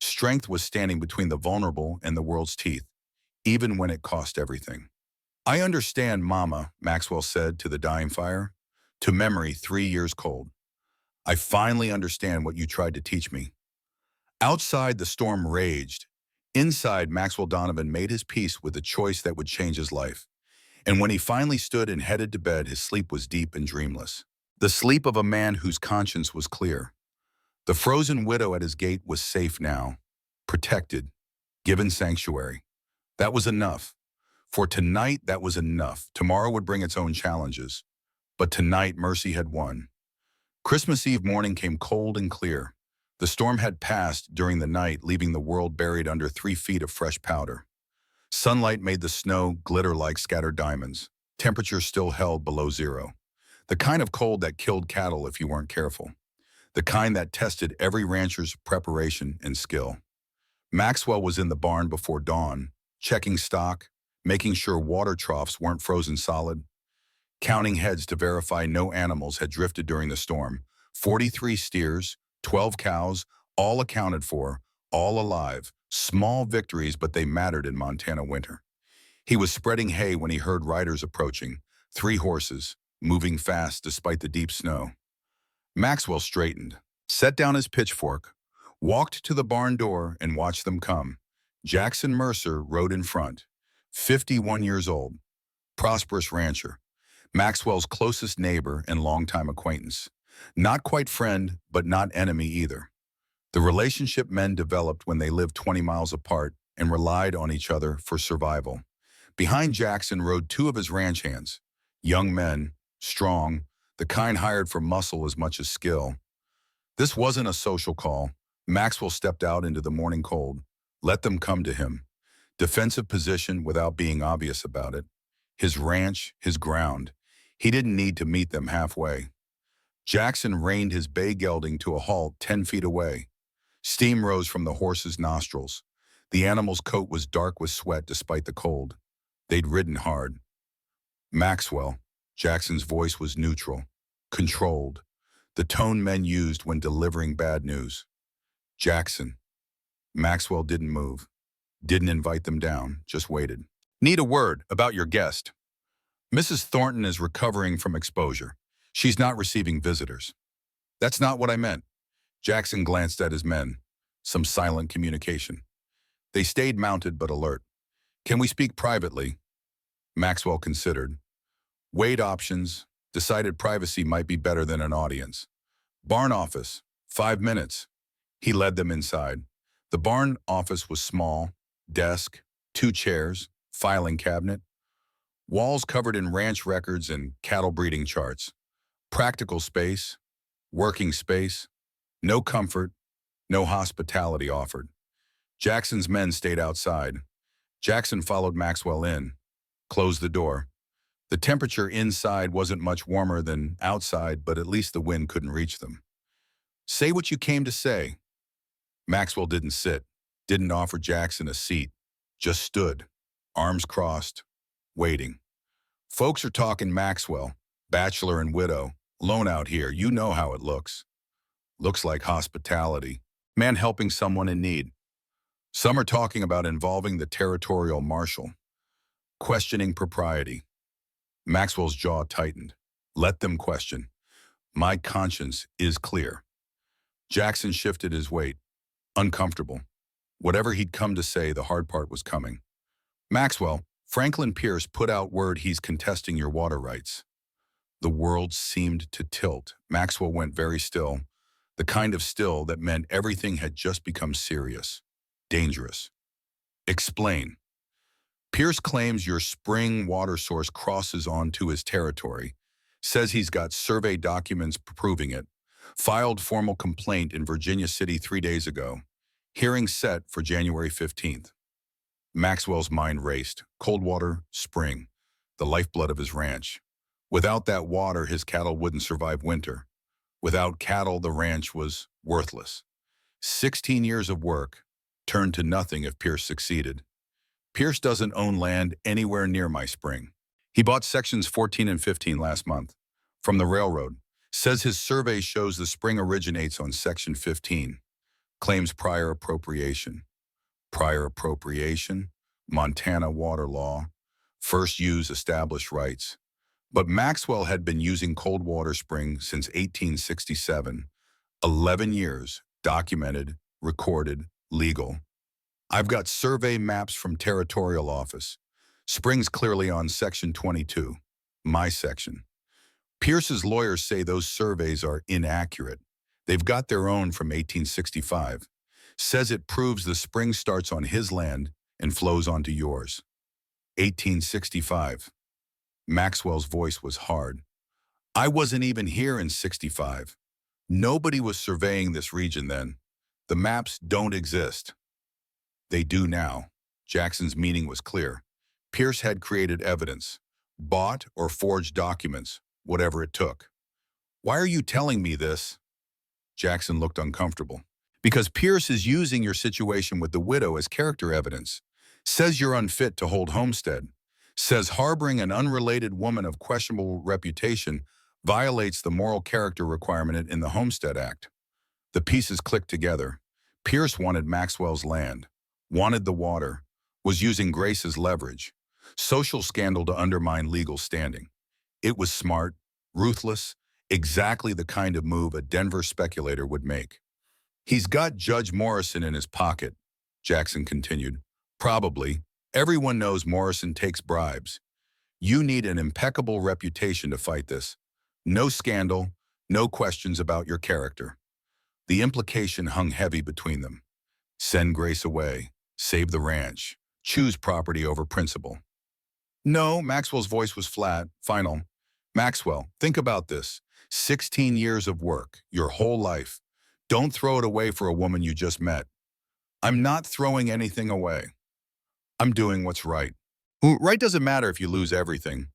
Strength was standing between the vulnerable and the world's teeth, even when it cost everything. I understand, Mama, Maxwell said to the dying fire, to memory 3 years cold. I finally understand what you tried to teach me. Outside, the storm raged. Inside, Maxwell Donovan made his peace with the choice that would change his life. And when he finally stood and headed to bed, his sleep was deep and dreamless. The sleep of a man whose conscience was clear. The frozen widow at his gate was safe now, protected, given sanctuary. That was enough. For tonight, that was enough. Tomorrow would bring its own challenges. But tonight, mercy had won. Christmas Eve morning came cold and clear. The storm had passed during the night, leaving the world buried under 3 feet of fresh powder. Sunlight made the snow glitter like scattered diamonds. Temperature still held below zero. The kind of cold that killed cattle if you weren't careful. The kind that tested every rancher's preparation and skill. Maxwell was in the barn before dawn, checking stock, making sure water troughs weren't frozen solid, counting heads to verify no animals had drifted during the storm. 43 steers, 12 cows, all accounted for, all alive. Small victories, but they mattered in Montana winter. He was spreading hay when he heard riders approaching, 3 horses, moving fast despite the deep snow. Maxwell straightened, set down his pitchfork, walked to the barn door and watched them come. Jackson Mercer rode in front, 51 years old, prosperous rancher, Maxwell's closest neighbor and longtime acquaintance. Not quite friend, but not enemy either. The relationship men developed when they lived 20 miles apart and relied on each other for survival. Behind Jackson rode 2 of his ranch hands, young men, strong, the kind hired for muscle as much as skill. This wasn't a social call. Maxwell stepped out into the morning cold. Let them come to him. Defensive position without being obvious about it. His ranch, his ground. He didn't need to meet them halfway. Jackson reined his bay gelding to a halt 10 feet away. Steam rose from the horse's nostrils. The animal's coat was dark with sweat despite the cold. They'd ridden hard. Maxwell, Jackson's voice was neutral, controlled, the tone men used when delivering bad news. Jackson. Maxwell didn't move, didn't invite them down, just waited. Need a word about your guest. Mrs. Thornton is recovering from exposure. She's not receiving visitors. That's not what I meant. Jackson glanced at his men. Some silent communication. They stayed mounted but alert. Can we speak privately? Maxwell considered. Weighed options, decided privacy might be better than an audience. Barn office, 5 minutes. He led them inside. The barn office was small, desk, 2 chairs, filing cabinet, walls covered in ranch records and cattle breeding charts. Practical space, working space, no comfort, no hospitality offered. Jackson's men stayed outside. Jackson followed Maxwell in, closed the door. The temperature inside wasn't much warmer than outside, but at least the wind couldn't reach them. Say what you came to say. Maxwell didn't sit, didn't offer Jackson a seat, just stood, arms crossed, waiting. Folks are talking Maxwell, bachelor and widow, alone out here. You know how it looks. Looks like hospitality. Man helping someone in need. Some are talking about involving the territorial marshal. Questioning propriety. Maxwell's jaw tightened. Let them question. My conscience is clear. Jackson shifted his weight. Uncomfortable. Whatever he'd come to say, the hard part was coming. Maxwell, Franklin Pierce put out word he's contesting your water rights. The world seemed to tilt. Maxwell went very still. The kind of still that meant everything had just become serious. Dangerous. Explain. Pierce claims your spring water source crosses onto his territory, says he's got survey documents proving it, filed formal complaint in Virginia City 3 days ago. Hearing set for January 15th. Maxwell's mind raced. Cold water, spring, the lifeblood of his ranch. Without that water, his cattle wouldn't survive winter. Without cattle, the ranch was worthless. 16 years of work turned to nothing if Pierce succeeded. Pierce doesn't own land anywhere near my spring. He bought sections 14 and 15 last month from the railroad. Says his survey shows the spring originates on section 15. Claims prior appropriation. Prior appropriation, Montana water law, first use established rights. But Maxwell had been using cold water spring since 1867. 11 years, documented, recorded, legal. I've got survey maps from Territorial Office. Springs clearly on section 22, my section. Pierce's lawyers say those surveys are inaccurate. They've got their own from 1865. Says it proves the spring starts on his land and flows onto yours. 1865. Maxwell's voice was hard. I wasn't even here in 65. Nobody was surveying this region then. The maps don't exist. They do now. Jackson's meaning was clear. Pierce had created evidence, bought or forged documents, whatever it took. Why are you telling me this? Jackson looked uncomfortable. Because Pierce is using your situation with the widow as character evidence. Says you're unfit to hold homestead. Says harboring an unrelated woman of questionable reputation violates the moral character requirement in the Homestead Act. The pieces clicked together. Pierce wanted Maxwell's land, wanted the water, was using Grace's leverage. Social scandal to undermine legal standing. It was smart, ruthless, exactly the kind of move a Denver speculator would make. He's got Judge Morrison in his pocket, Jackson continued. Probably. Everyone knows Morrison takes bribes. You need an impeccable reputation to fight this. No scandal, no questions about your character. The implication hung heavy between them. Send Grace away. Save the ranch. Choose property over principle. No, Maxwell's voice was flat, final. Maxwell, think about this. 16 years of work, your whole life. Don't throw it away for a woman you just met. I'm not throwing anything away. I'm doing what's right. Right doesn't matter if you lose everything.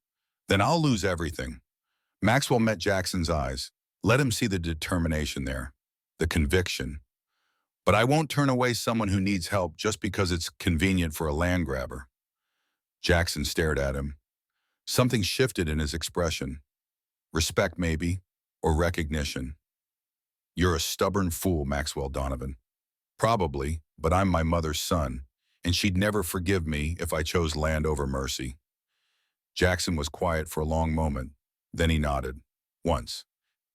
Then I'll lose everything. Maxwell met Jackson's eyes. Let him see the determination there, the conviction. But I won't turn away someone who needs help just because it's convenient for a land grabber. Jackson stared at him. Something shifted in his expression. Respect, maybe, or recognition. You're a stubborn fool, Maxwell Donovan. Probably, but I'm my mother's son, and she'd never forgive me if I chose land over mercy. Jackson was quiet for a long moment. Then he nodded. Once.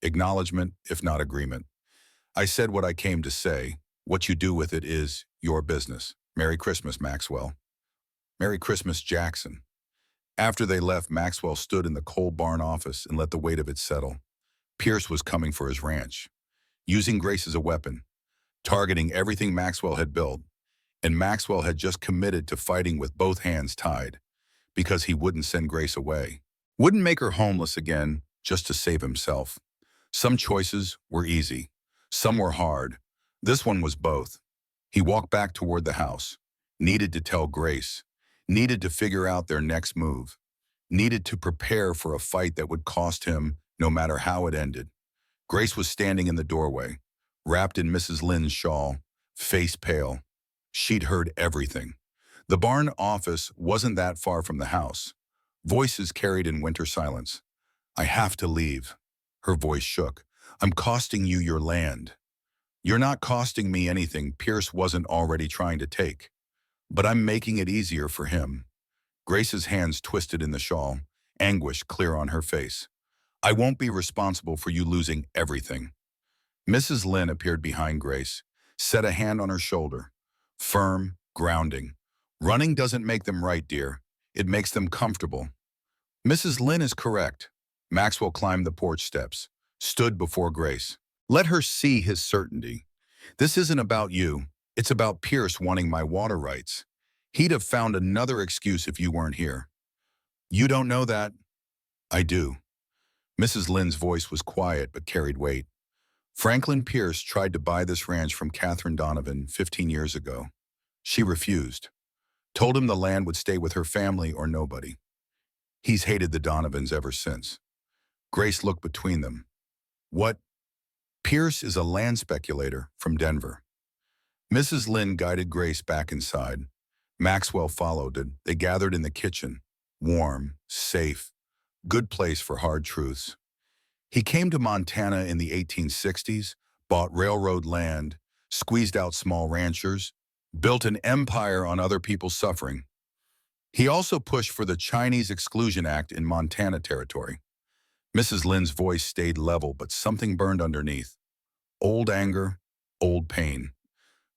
Acknowledgement, if not agreement. I said what I came to say. What you do with it is your business. Merry Christmas, Maxwell. Merry Christmas, Jackson. After they left, Maxwell stood in the coal barn office and let the weight of it settle. Pierce was coming for his ranch, using Grace as a weapon, targeting everything Maxwell had built, and Maxwell had just committed to fighting with both hands tied, because he wouldn't send Grace away. Wouldn't make her homeless again, just to save himself. Some choices were easy. Some were hard. This one was both. He walked back toward the house. Needed to tell Grace. Needed to figure out their next move. Needed to prepare for a fight that would cost him, no matter how it ended. Grace was standing in the doorway, wrapped in Mrs. Lynn's shawl, face pale. She'd heard everything. The barn office wasn't that far from the house. Voices carried in winter silence. I have to leave. Her voice shook. I'm costing you your land. You're not costing me anything Pierce wasn't already trying to take. But I'm making it easier for him. Grace's hands twisted in the shawl, anguish clear on her face. I won't be responsible for you losing everything. Mrs. Lynn appeared behind Grace, set a hand on her shoulder. Firm, grounding. Running doesn't make them right, dear. It makes them comfortable. Mrs. Lynn is correct. Maxwell climbed the porch steps, stood before Grace. Let her see his certainty. This isn't about you. It's about Pierce wanting my water rights. He'd have found another excuse if you weren't here. You don't know that? I do. Mrs. Lynn's voice was quiet but carried weight. Franklin Pierce tried to buy this ranch from Catherine Donovan 15 years ago. She refused. Told him the land would stay with her family or nobody. He's hated the Donovans ever since. Grace looked between them. What? Pierce is a land speculator from Denver. Mrs. Lynn guided Grace back inside. Maxwell followed it. They gathered in the kitchen. Warm, safe, good place for hard truths. He came to Montana in the 1860s, bought railroad land, squeezed out small ranchers, built an empire on other people's suffering. He also pushed for the Chinese Exclusion Act in Montana territory. Mrs. Lynn's voice stayed level, but something burned underneath. Old anger, old pain.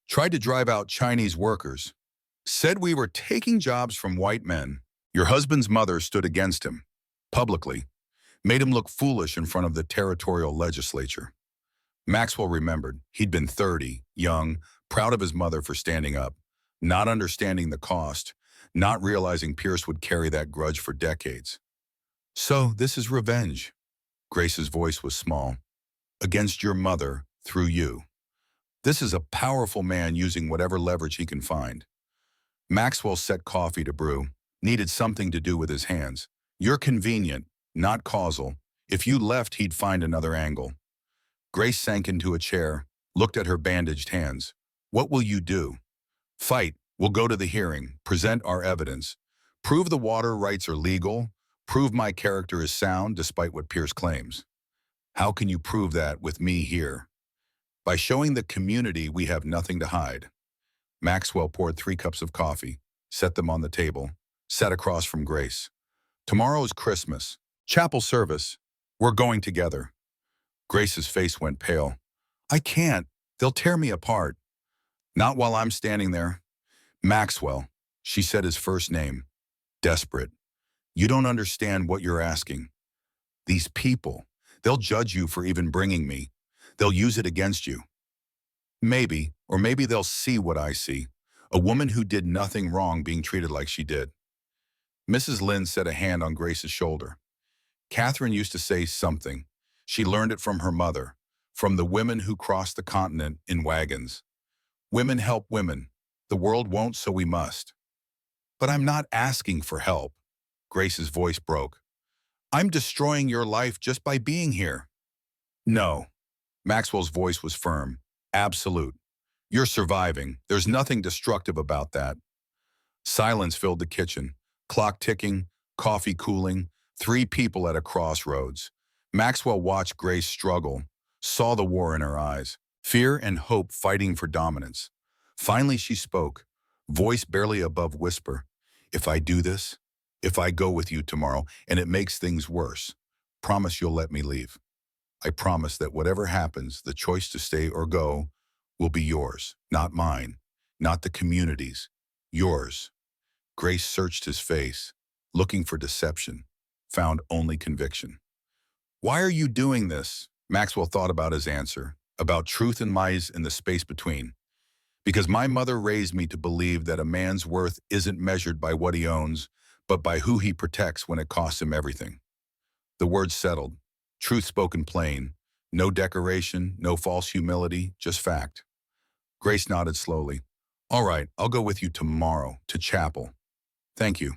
Tried to drive out Chinese workers. Said we were taking jobs from white men. Your husband's mother stood against him, publicly. Made him look foolish in front of the territorial legislature. Maxwell remembered. He'd been 30, young, proud of his mother for standing up, not understanding the cost, not realizing Pierce would carry that grudge for decades. So this is revenge. Grace's voice was small. Against your mother, through you. This is a powerful man using whatever leverage he can find. Maxwell set coffee to brew, needed something to do with his hands. You're convenient, not causal. If you left, he'd find another angle. Grace sank into a chair, looked at her bandaged hands. What will you do? Fight. We'll go to the hearing, present our evidence. Prove the water rights are legal. Prove my character is sound despite what Pierce claims. How can you prove that with me here? By showing the community we have nothing to hide. Maxwell poured 3 cups of coffee, set them on the table, sat across from Grace. Tomorrow's Christmas. Chapel service. We're going together. Grace's face went pale. I can't. They'll tear me apart. Not while I'm standing there. Maxwell. She said his first name. Desperate. You don't understand what you're asking. These people, they'll judge you for even bringing me. They'll use it against you. Maybe, or maybe they'll see what I see. A woman who did nothing wrong being treated like she did. Mrs. Lynn set a hand on Grace's shoulder. Catherine used to say something. She learned it from her mother, from the women who crossed the continent in wagons. Women help women. The world won't, so we must. But I'm not asking for help. Grace's voice broke. I'm destroying your life just by being here. No. Maxwell's voice was firm. Absolute. You're surviving. There's nothing destructive about that. Silence filled the kitchen. Clock ticking, coffee cooling, 3 people at a crossroads. Maxwell watched Grace struggle, saw the war in her eyes, fear and hope fighting for dominance. Finally she spoke, voice barely above whisper. If I do this, if I go with you tomorrow and it makes things worse, promise you'll let me leave. I promise that whatever happens, the choice to stay or go will be yours, not mine, not the community's, yours. Grace searched his face, looking for deception, found only conviction. Why are you doing this? Maxwell thought about his answer, about truth and lies in the space between. Because my mother raised me to believe that a man's worth isn't measured by what he owns, but by who he protects when it costs him everything. The words settled, truth spoken plain, no decoration, no false humility, just fact. Grace nodded slowly. All right, I'll go with you tomorrow, to chapel. Thank you.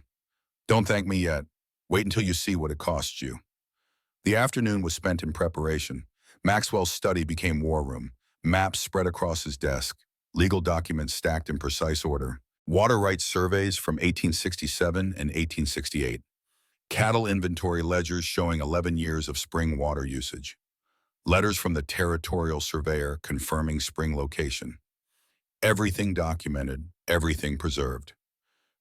Don't thank me yet. Wait until you see what it costs you. The afternoon was spent in preparation. Maxwell's study became war room. Maps spread across his desk. Legal documents stacked in precise order. Water rights surveys from 1867 and 1868. Cattle inventory ledgers showing 11 years of spring water usage. Letters from the territorial surveyor confirming spring location. Everything documented, everything preserved.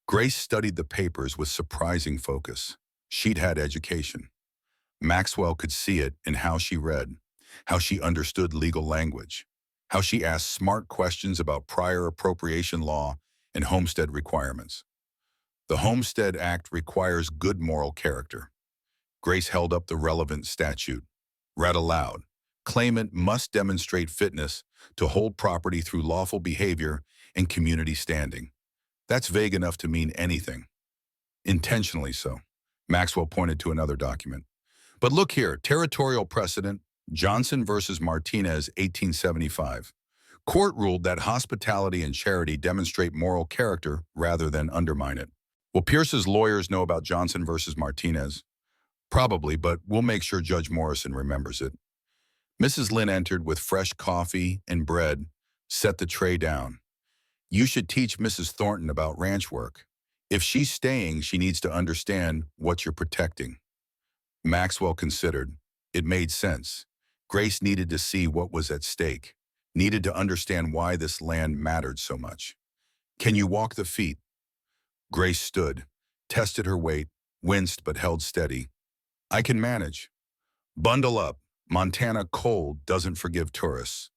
Grace studied the papers with surprising focus. She'd had education. Maxwell could see it in how she read, how she understood legal language, how she asked smart questions about prior appropriation law and homestead requirements. The Homestead Act requires good moral character. Grace held up the relevant statute. Read aloud. Claimant must demonstrate fitness to hold property through lawful behavior and community standing. That's vague enough to mean anything. Intentionally so. Maxwell pointed to another document. But look here, territorial precedent, Johnson versus Martinez, 1875. Court ruled that hospitality and charity demonstrate moral character rather than undermine it. Will Pierce's lawyers know about Johnson versus Martinez? Probably, but we'll make sure Judge Morrison remembers it. Mrs. Lynn entered with fresh coffee and bread, set the tray down. You should teach Mrs. Thornton about ranch work. If she's staying, she needs to understand what you're protecting. Maxwell considered. It made sense. Grace needed to see what was at stake, needed to understand why this land mattered so much. Can you walk the feet? Grace stood, tested her weight, winced but held steady. I can manage. Bundle up. Montana cold doesn't forgive tourists.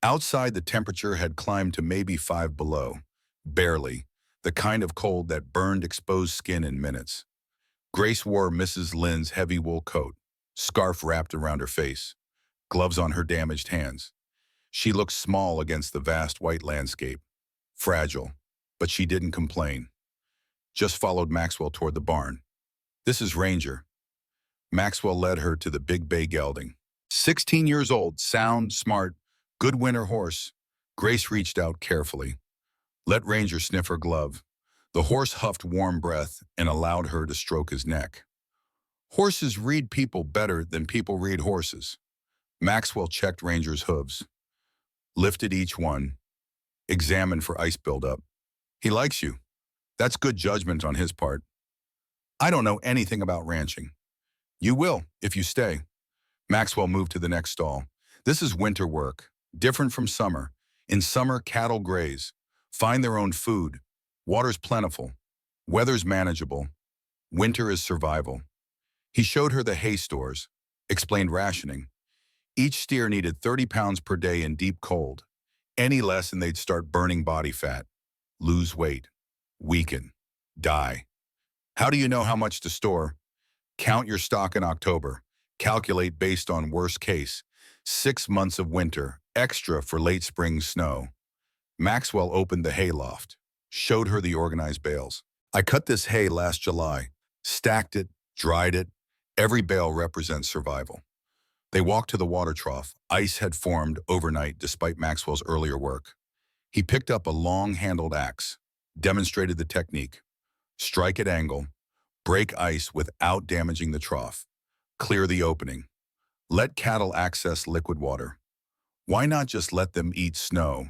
Outside, the temperature had climbed to maybe 5 below. Barely. The kind of cold that burned exposed skin in minutes. Grace wore Mrs. Lynn's heavy wool coat, scarf wrapped around her face, gloves on her damaged hands. She looked small against the vast white landscape. Fragile. But she didn't complain. just followed Maxwell toward the barn. This is Ranger. Maxwell led her to the big bay gelding. 16 years old, sound, smart, good winter horse. Grace reached out carefully. Let Ranger sniff her glove. The horse huffed warm breath and allowed her to stroke his neck. Horses read people better than people read horses. Maxwell checked Ranger's hooves, lifted each one, examined for ice buildup. He likes you. That's good judgment on his part. I don't know anything about ranching. You will, if you stay. Maxwell moved to the next stall. This is winter work, different from summer. In summer, cattle graze, find their own food. Water's plentiful. Weather's manageable. Winter is survival. He showed her the hay stores, explained rationing. Each steer needed 30 pounds per day in deep cold. Any less and they'd start burning body fat, lose weight, weaken, die. How do you know how much to store? Count your stock in October. Calculate based on worst case. 6 months of winter, extra for late spring snow. Maxwell opened the hay loft, showed her the organized bales. I cut this hay last July, stacked it, dried it. Every bale represents survival. They walked to the water trough. Ice had formed overnight despite Maxwell's earlier work. He picked up a long-handled axe, demonstrated the technique. Strike at angle, break ice without damaging the trough. Clear the opening. Let cattle access liquid water. Why not just let them eat snow?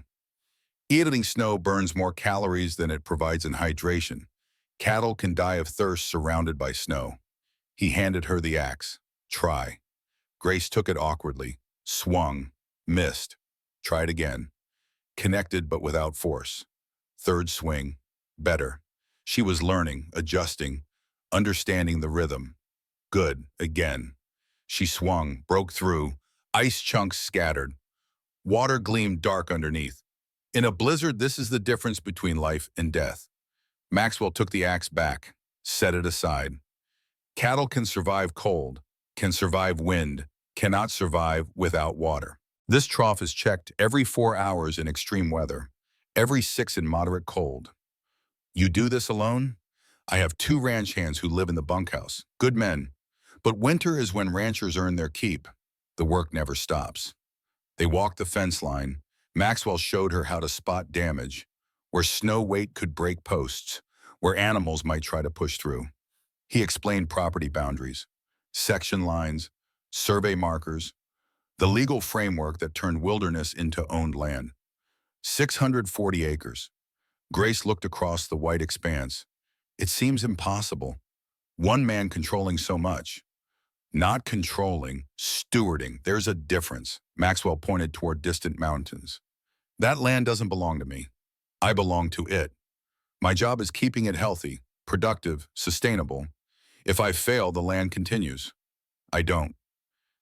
Eating snow burns more calories than it provides in hydration. Cattle can die of thirst surrounded by snow. He handed her the axe. Try. Grace took it awkwardly, swung, missed. Tried again. Connected but without force. Third swing. Better. She was learning, adjusting, understanding the rhythm. Good. Again. She swung, broke through. Ice chunks scattered. Water gleamed dark underneath. In a blizzard, this is the difference between life and death. Maxwell took the axe back, set it aside. Cattle can survive cold, can survive wind, cannot survive without water. This trough is checked every 4 hours in extreme weather, every 6 in moderate cold. You do this alone? I have 2 ranch hands who live in the bunkhouse, good men. But winter is when ranchers earn their keep. The work never stops. They walked the fence line. Maxwell showed her how to spot damage, where snow weight could break posts, where animals might try to push through. He explained property boundaries, section lines, survey markers, the legal framework that turned wilderness into owned land. 640 acres. Grace looked across the white expanse. It seems impossible. One man controlling so much. Not controlling, stewarding. There's a difference. Maxwell pointed toward distant mountains. That land doesn't belong to me. I belong to it. My job is keeping it healthy, productive, sustainable. If I fail, the land continues. I don't.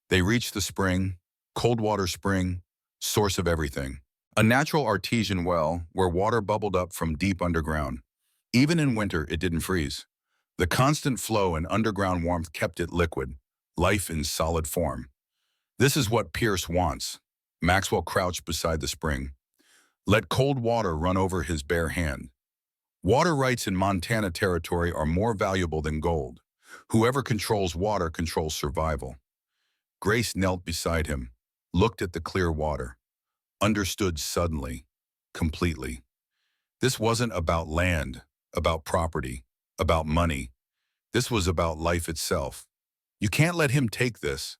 They reached the spring, cold water spring, source of everything. A natural artesian well where water bubbled up from deep underground. Even in winter, it didn't freeze. The constant flow and underground warmth kept it liquid, life in solid form. This is what Pierce wants. Maxwell crouched beside the spring. Let cold water run over his bare hand. Water rights in Montana territory are more valuable than gold. Whoever controls water controls survival. Grace knelt beside him, looked at the clear water, understood suddenly, completely. This wasn't about land, about property, about money. This was about life itself. You can't let him take this.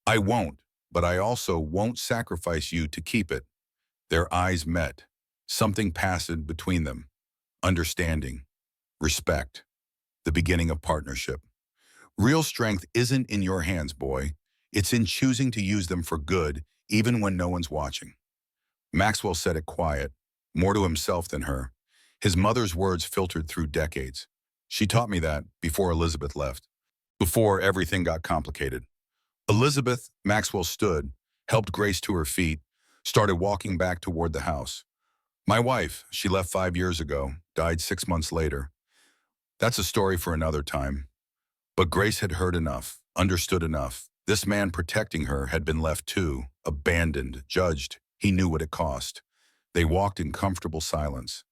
I won't, but I also won't sacrifice you to keep it. Their eyes met. Something passed between them. Understanding, respect, the beginning of partnership. Real strength isn't in your hands, boy. It's in choosing to use them for good, even when no one's watching. Maxwell said it quiet, more to himself than her. His mother's words filtered through decades. She taught me that before Elizabeth left, before everything got complicated. Elizabeth, Maxwell stood, helped Grace to her feet, started walking back toward the house. My wife, she left 5 years ago, died 6 months later. That's a story for another time. But Grace had heard enough, understood enough. This man protecting her had been left too, abandoned, judged. He knew what it cost. They walked in comfortable silence.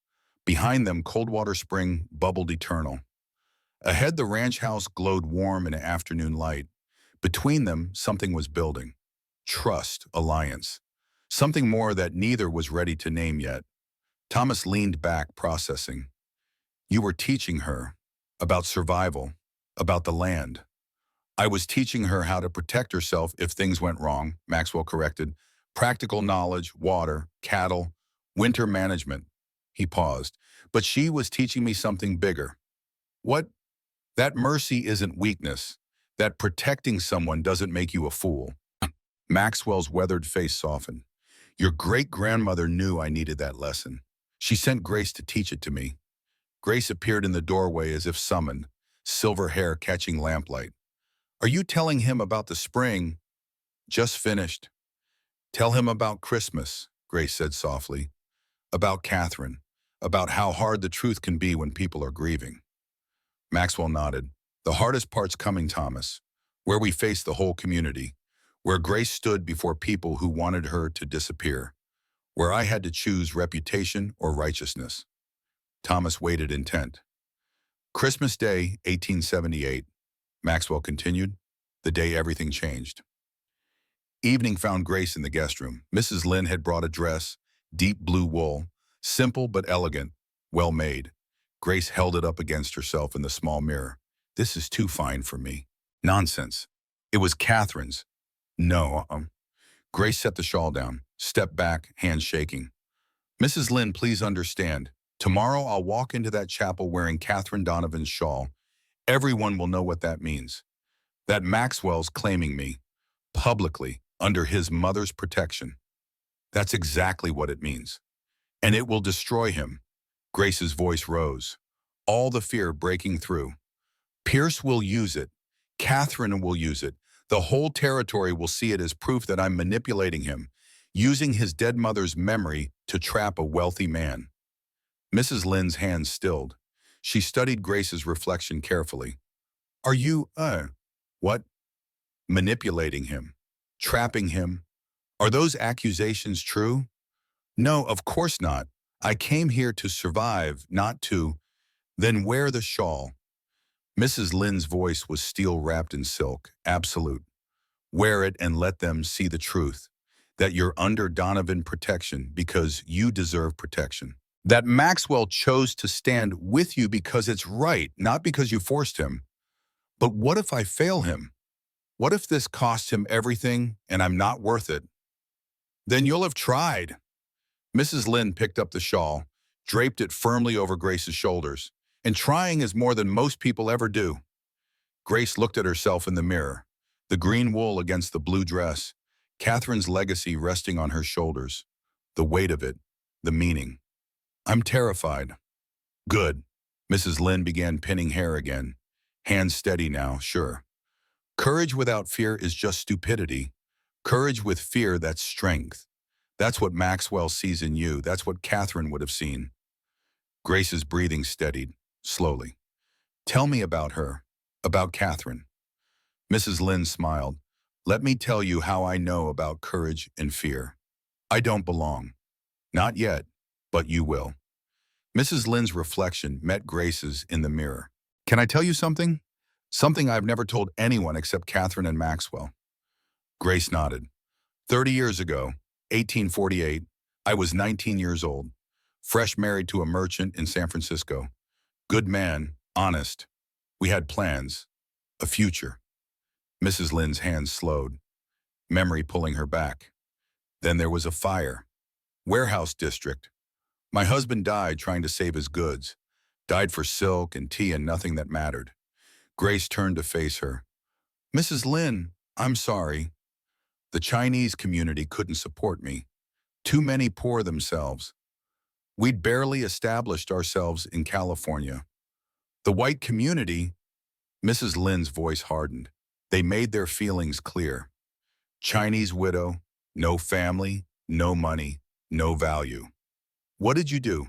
Behind them, Coldwater Spring bubbled eternal. Ahead, the ranch house glowed warm in an afternoon light. Between them, something was building. Trust, alliance. Something more that neither was ready to name yet. Thomas leaned back, processing. You were teaching her about survival, about the land. I was teaching her how to protect herself if things went wrong, Maxwell corrected. Practical knowledge, water, cattle, winter management. He paused. But she was teaching me something bigger. What? That mercy isn't weakness. That protecting someone doesn't make you a fool. Maxwell's weathered face softened. Your great-grandmother knew I needed that lesson. She sent Grace to teach it to me. Grace appeared in the doorway as if summoned, silver hair catching lamplight. Are you telling him about the spring? Just finished. Tell him about Christmas, Grace said softly. About Catherine. About how hard the truth can be when people are grieving. Maxwell nodded. The hardest part's coming, Thomas. Where we face the whole community. Where Grace stood before people who wanted her to disappear. Where I had to choose reputation or righteousness. Thomas waited intent. Christmas Day, 1878. Maxwell continued. The day everything changed. Evening found Grace in the guest room. Mrs. Lynn had brought a dress, deep blue wool, simple but elegant, well made. Grace held it up against herself in the small mirror. This is too fine for me. Nonsense. It was Catherine's. No, Grace set the shawl down, stepped back, hands shaking. Mrs. Lynn, please understand. Tomorrow I'll walk into that chapel wearing Catherine Donovan's shawl. Everyone will know what that means. That Maxwell's claiming me, publicly, under his mother's protection. That's exactly what it means. And it will destroy him. Grace's voice rose, all the fear breaking through. Pierce will use it. Catherine will use it. The whole territory will see it as proof that I'm manipulating him, using his dead mother's memory to trap a wealthy man. Mrs. Lynn's hands stilled. She studied Grace's reflection carefully. Are you, what? Manipulating him? Trapping him? Are those accusations true? No, of course not. I came here to survive, not to. Then wear the shawl. Mrs. Lynn's voice was steel-wrapped in silk, absolute. Wear it and let them see the truth, that you're under Donovan protection because you deserve protection. That Maxwell chose to stand with you because it's right, not because you forced him. But what if I fail him? What if this costs him everything and I'm not worth it? Then you'll have tried. Mrs. Lynn picked up the shawl, draped it firmly over Grace's shoulders, and trying is more than most people ever do. Grace looked at herself in the mirror, the green wool against the blue dress, Catherine's legacy resting on her shoulders, the weight of it, the meaning. I'm terrified. Good. Mrs. Lynn began pinning hair again. Hands steady now, sure. Courage without fear is just stupidity. Courage with fear, that's strength. That's what Maxwell sees in you. That's what Catherine would have seen. Grace's breathing steadied, slowly. Tell me about her, about Catherine. Mrs. Lynn smiled. Let me tell you how I know about courage and fear. I don't belong. Not yet, but you will. Mrs. Lynn's reflection met Grace's in the mirror. Can I tell you something? Something I've never told anyone except Catherine and Maxwell. Grace nodded. 30 years ago, 1848, I was 19 years old, fresh married to a merchant in San Francisco. Good man, honest. We had plans, a future. Mrs. Lynn's hands slowed, memory pulling her back. Then there was a fire. Warehouse district. My husband died trying to save his goods. Died for silk and tea and nothing that mattered. Grace turned to face her. Mrs. Lynn, I'm sorry. The Chinese community couldn't support me. Too many poor themselves. We'd barely established ourselves in California. The white community, Mrs. Lynn's voice hardened. They made their feelings clear. Chinese widow, no family, no money, no value. What did you do?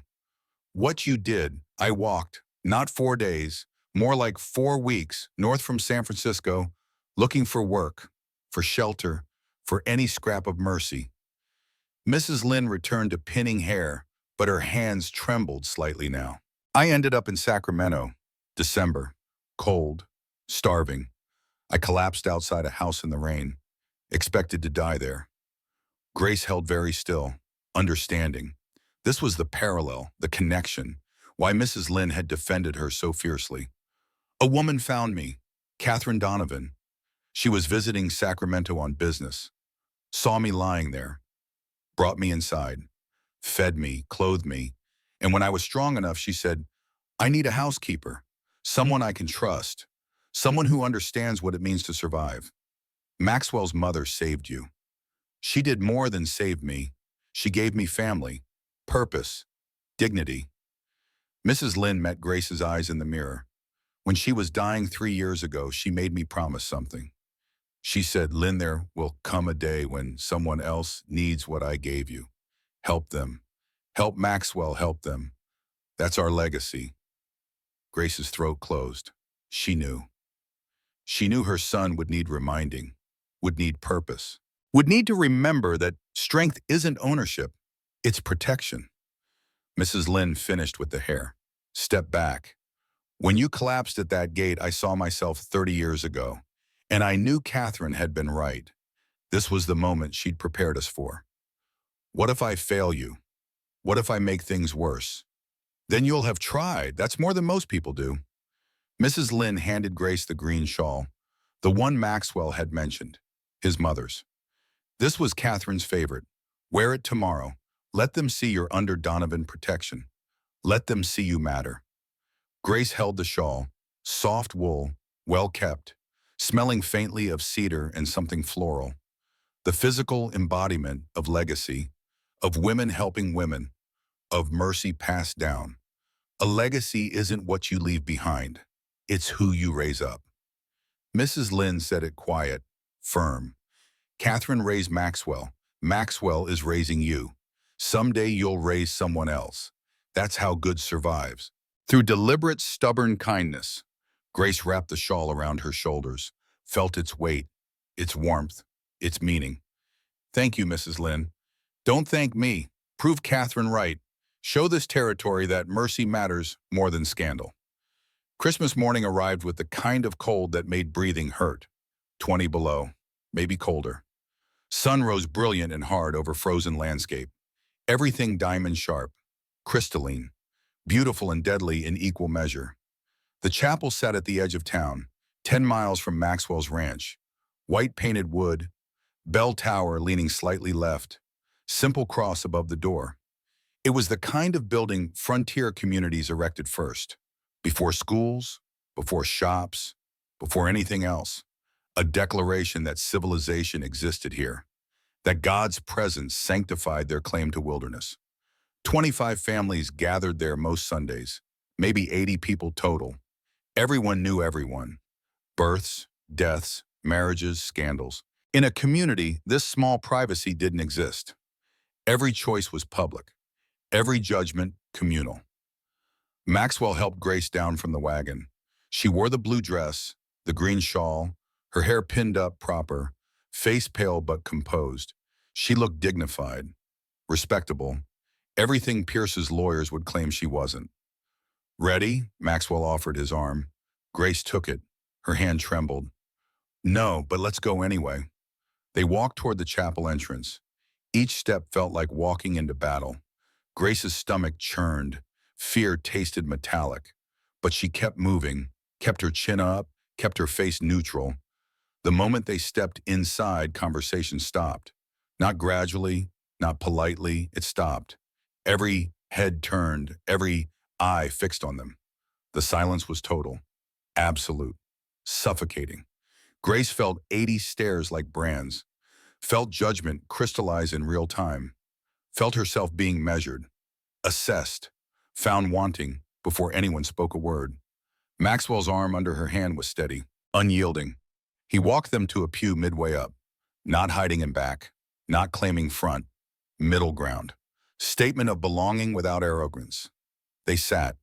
What you did, I walked, not 4 days, more like 4 weeks, north from San Francisco, looking for work, for shelter, for any scrap of mercy. Mrs. Lynn returned to pinning hair, but her hands trembled slightly now. I ended up in Sacramento, December, cold, starving. I collapsed outside a house in the rain, expected to die there. Grace held very still, understanding. This was the parallel, the connection, why Mrs. Lynn had defended her so fiercely. A woman found me, Catherine Donovan. She was visiting Sacramento on business, saw me lying there, brought me inside, fed me, clothed me, and when I was strong enough, she said, I need a housekeeper, someone I can trust, someone who understands what it means to survive. Maxwell's mother saved you. She did more than save me. She gave me family, purpose, dignity. Mrs. Lynn met Grace's eyes in the mirror. When she was dying 3 years ago, she made me promise something. She said, Lynn, there will come a day when someone else needs what I gave you. Help them. Help Maxwell help them. That's our legacy. Grace's throat closed. She knew. She knew her son would need reminding, would need purpose, would need to remember that strength isn't ownership, it's protection. Mrs. Lynn finished with the hair. Step back. When you collapsed at that gate, I saw myself 30 years ago, and I knew Catherine had been right. This was the moment she'd prepared us for. What if I fail you? What if I make things worse? Then you'll have tried. That's more than most people do. Mrs. Lynn handed Grace the green shawl, the one Maxwell had mentioned, his mother's. This was Catherine's favorite. Wear it tomorrow. Let them see you're under Donovan protection. Let them see you matter. Grace held the shawl, soft wool, well kept, smelling faintly of cedar and something floral. The physical embodiment of legacy, of women helping women, of mercy passed down. A legacy isn't what you leave behind. It's who you raise up. Mrs. Lynn said it quiet, firm. Catherine raised Maxwell. Maxwell is raising you. Someday you'll raise someone else. That's how good survives. Through deliberate, stubborn kindness, Grace wrapped the shawl around her shoulders, felt its weight, its warmth, its meaning. Thank you, Mrs. Lynn. Don't thank me. Prove Catherine right. Show this territory that mercy matters more than scandal. Christmas morning arrived with the kind of cold that made breathing hurt. 20 below, maybe colder. Sun rose brilliant and hard over frozen landscape. Everything diamond sharp, crystalline, beautiful and deadly in equal measure. The chapel sat at the edge of town, 10 miles from Maxwell's ranch. White painted wood, bell tower leaning slightly left, simple cross above the door. It was the kind of building frontier communities erected first, before schools, before shops, before anything else. A declaration that civilization existed here, that God's presence sanctified their claim to wilderness. 25 families gathered there most Sundays, maybe 80 people total. Everyone knew everyone. Births, deaths, marriages, scandals. In a community, this small privacy didn't exist. Every choice was public. Every judgment, communal. Maxwell helped Grace down from the wagon. She wore the blue dress, the green shawl, her hair pinned up proper, face pale but composed. She looked dignified, respectable, everything Pierce's lawyers would claim she wasn't. Ready? Maxwell offered his arm. Grace took it. Her hand trembled. No, but let's go anyway. They walked toward the chapel entrance. Each step felt like walking into battle. Grace's stomach churned. Fear tasted metallic. But she kept moving, kept her chin up, kept her face neutral. The moment they stepped inside, conversation stopped. Not gradually, not politely, it stopped. Every head turned, every eye fixed on them. The silence was total, absolute, suffocating. Grace felt 80 stares like brands, felt judgment crystallize in real time, felt herself being measured, assessed, found wanting before anyone spoke a word. Maxwell's arm under her hand was steady, unyielding. He walked them to a pew midway up, not hiding in back, not claiming front, middle ground. Statement of belonging without arrogance. They sat.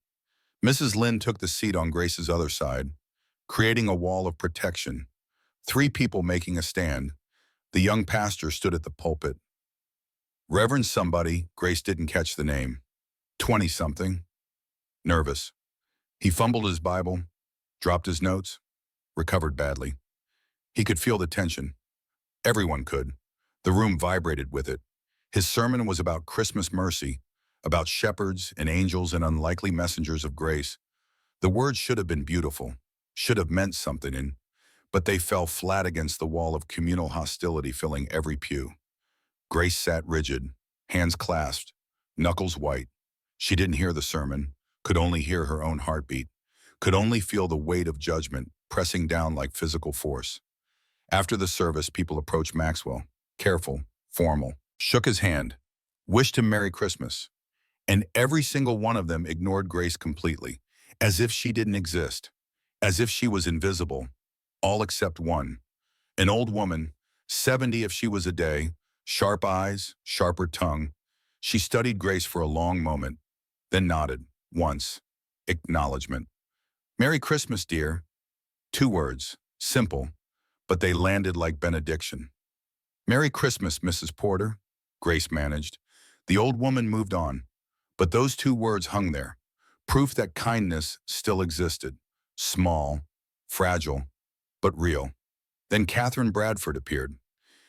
Mrs. Lynn took the seat on Grace's other side, creating a wall of protection. 3 people making a stand. The young pastor stood at the pulpit. Reverend somebody, Grace didn't catch the name. 20-something, nervous. He fumbled his Bible, dropped his notes, recovered badly. He could feel the tension. Everyone could. The room vibrated with it. His sermon was about Christmas mercy, about shepherds and angels and unlikely messengers of grace. The words should have been beautiful, should have meant something, but they fell flat against the wall of communal hostility filling every pew. Grace sat rigid, hands clasped, knuckles white. She didn't hear the sermon, could only hear her own heartbeat, could only feel the weight of judgment pressing down like physical force. After the service, people approached Maxwell, careful, formal, shook his hand, wished him Merry Christmas, and every single one of them ignored Grace completely, as if she didn't exist, as if she was invisible, all except one. An old woman, 70 if she was a day, sharp eyes, sharper tongue. She studied Grace for a long moment, then nodded, once. Acknowledgement. Merry Christmas, dear. 2 words, simple, but they landed like benediction. Merry Christmas, Mrs. Porter, Grace managed. The old woman moved on, but those 2 words hung there, proof that kindness still existed, small, fragile, but real. Then Catherine Bradford appeared.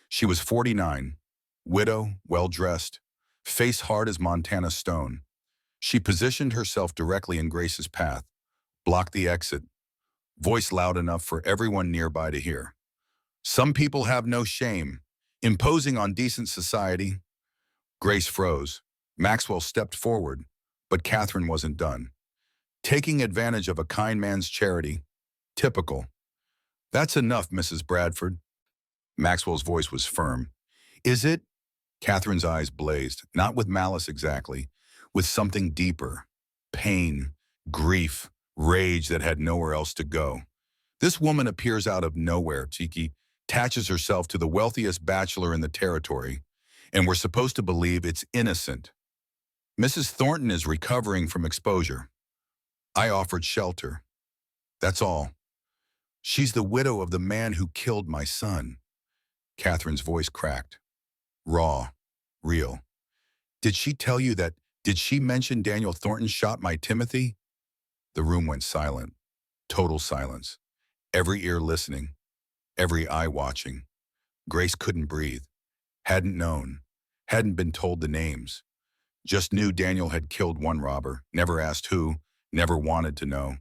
She was 49, widow, well-dressed, face hard as Montana stone. She positioned herself directly in Grace's path, blocked the exit, voice loud enough for everyone nearby to hear. Some people have no shame, imposing on decent society. Grace froze. Maxwell stepped forward, but Catherine wasn't done. Taking advantage of a kind man's charity. Typical. That's enough, Mrs. Bradford. Maxwell's voice was firm. Is it? Catherine's eyes blazed, not with malice exactly, with something deeper. Pain, grief, rage that had nowhere else to go. This woman appears out of nowhere, Tiki, attaches herself to the wealthiest bachelor in the territory, and we're supposed to believe it's innocent. Mrs. Thornton is recovering from exposure. I offered shelter. That's all. She's the widow of the man who killed my son. Catherine's voice cracked. Raw. Real. Did she tell you that? Did she mention Daniel Thornton shot my Timothy? The room went silent. Total silence. Every ear listening. Every eye watching. Grace couldn't breathe. Hadn't known. Hadn't been told the names. Just knew Daniel had killed one robber. Never asked who. Never wanted to know.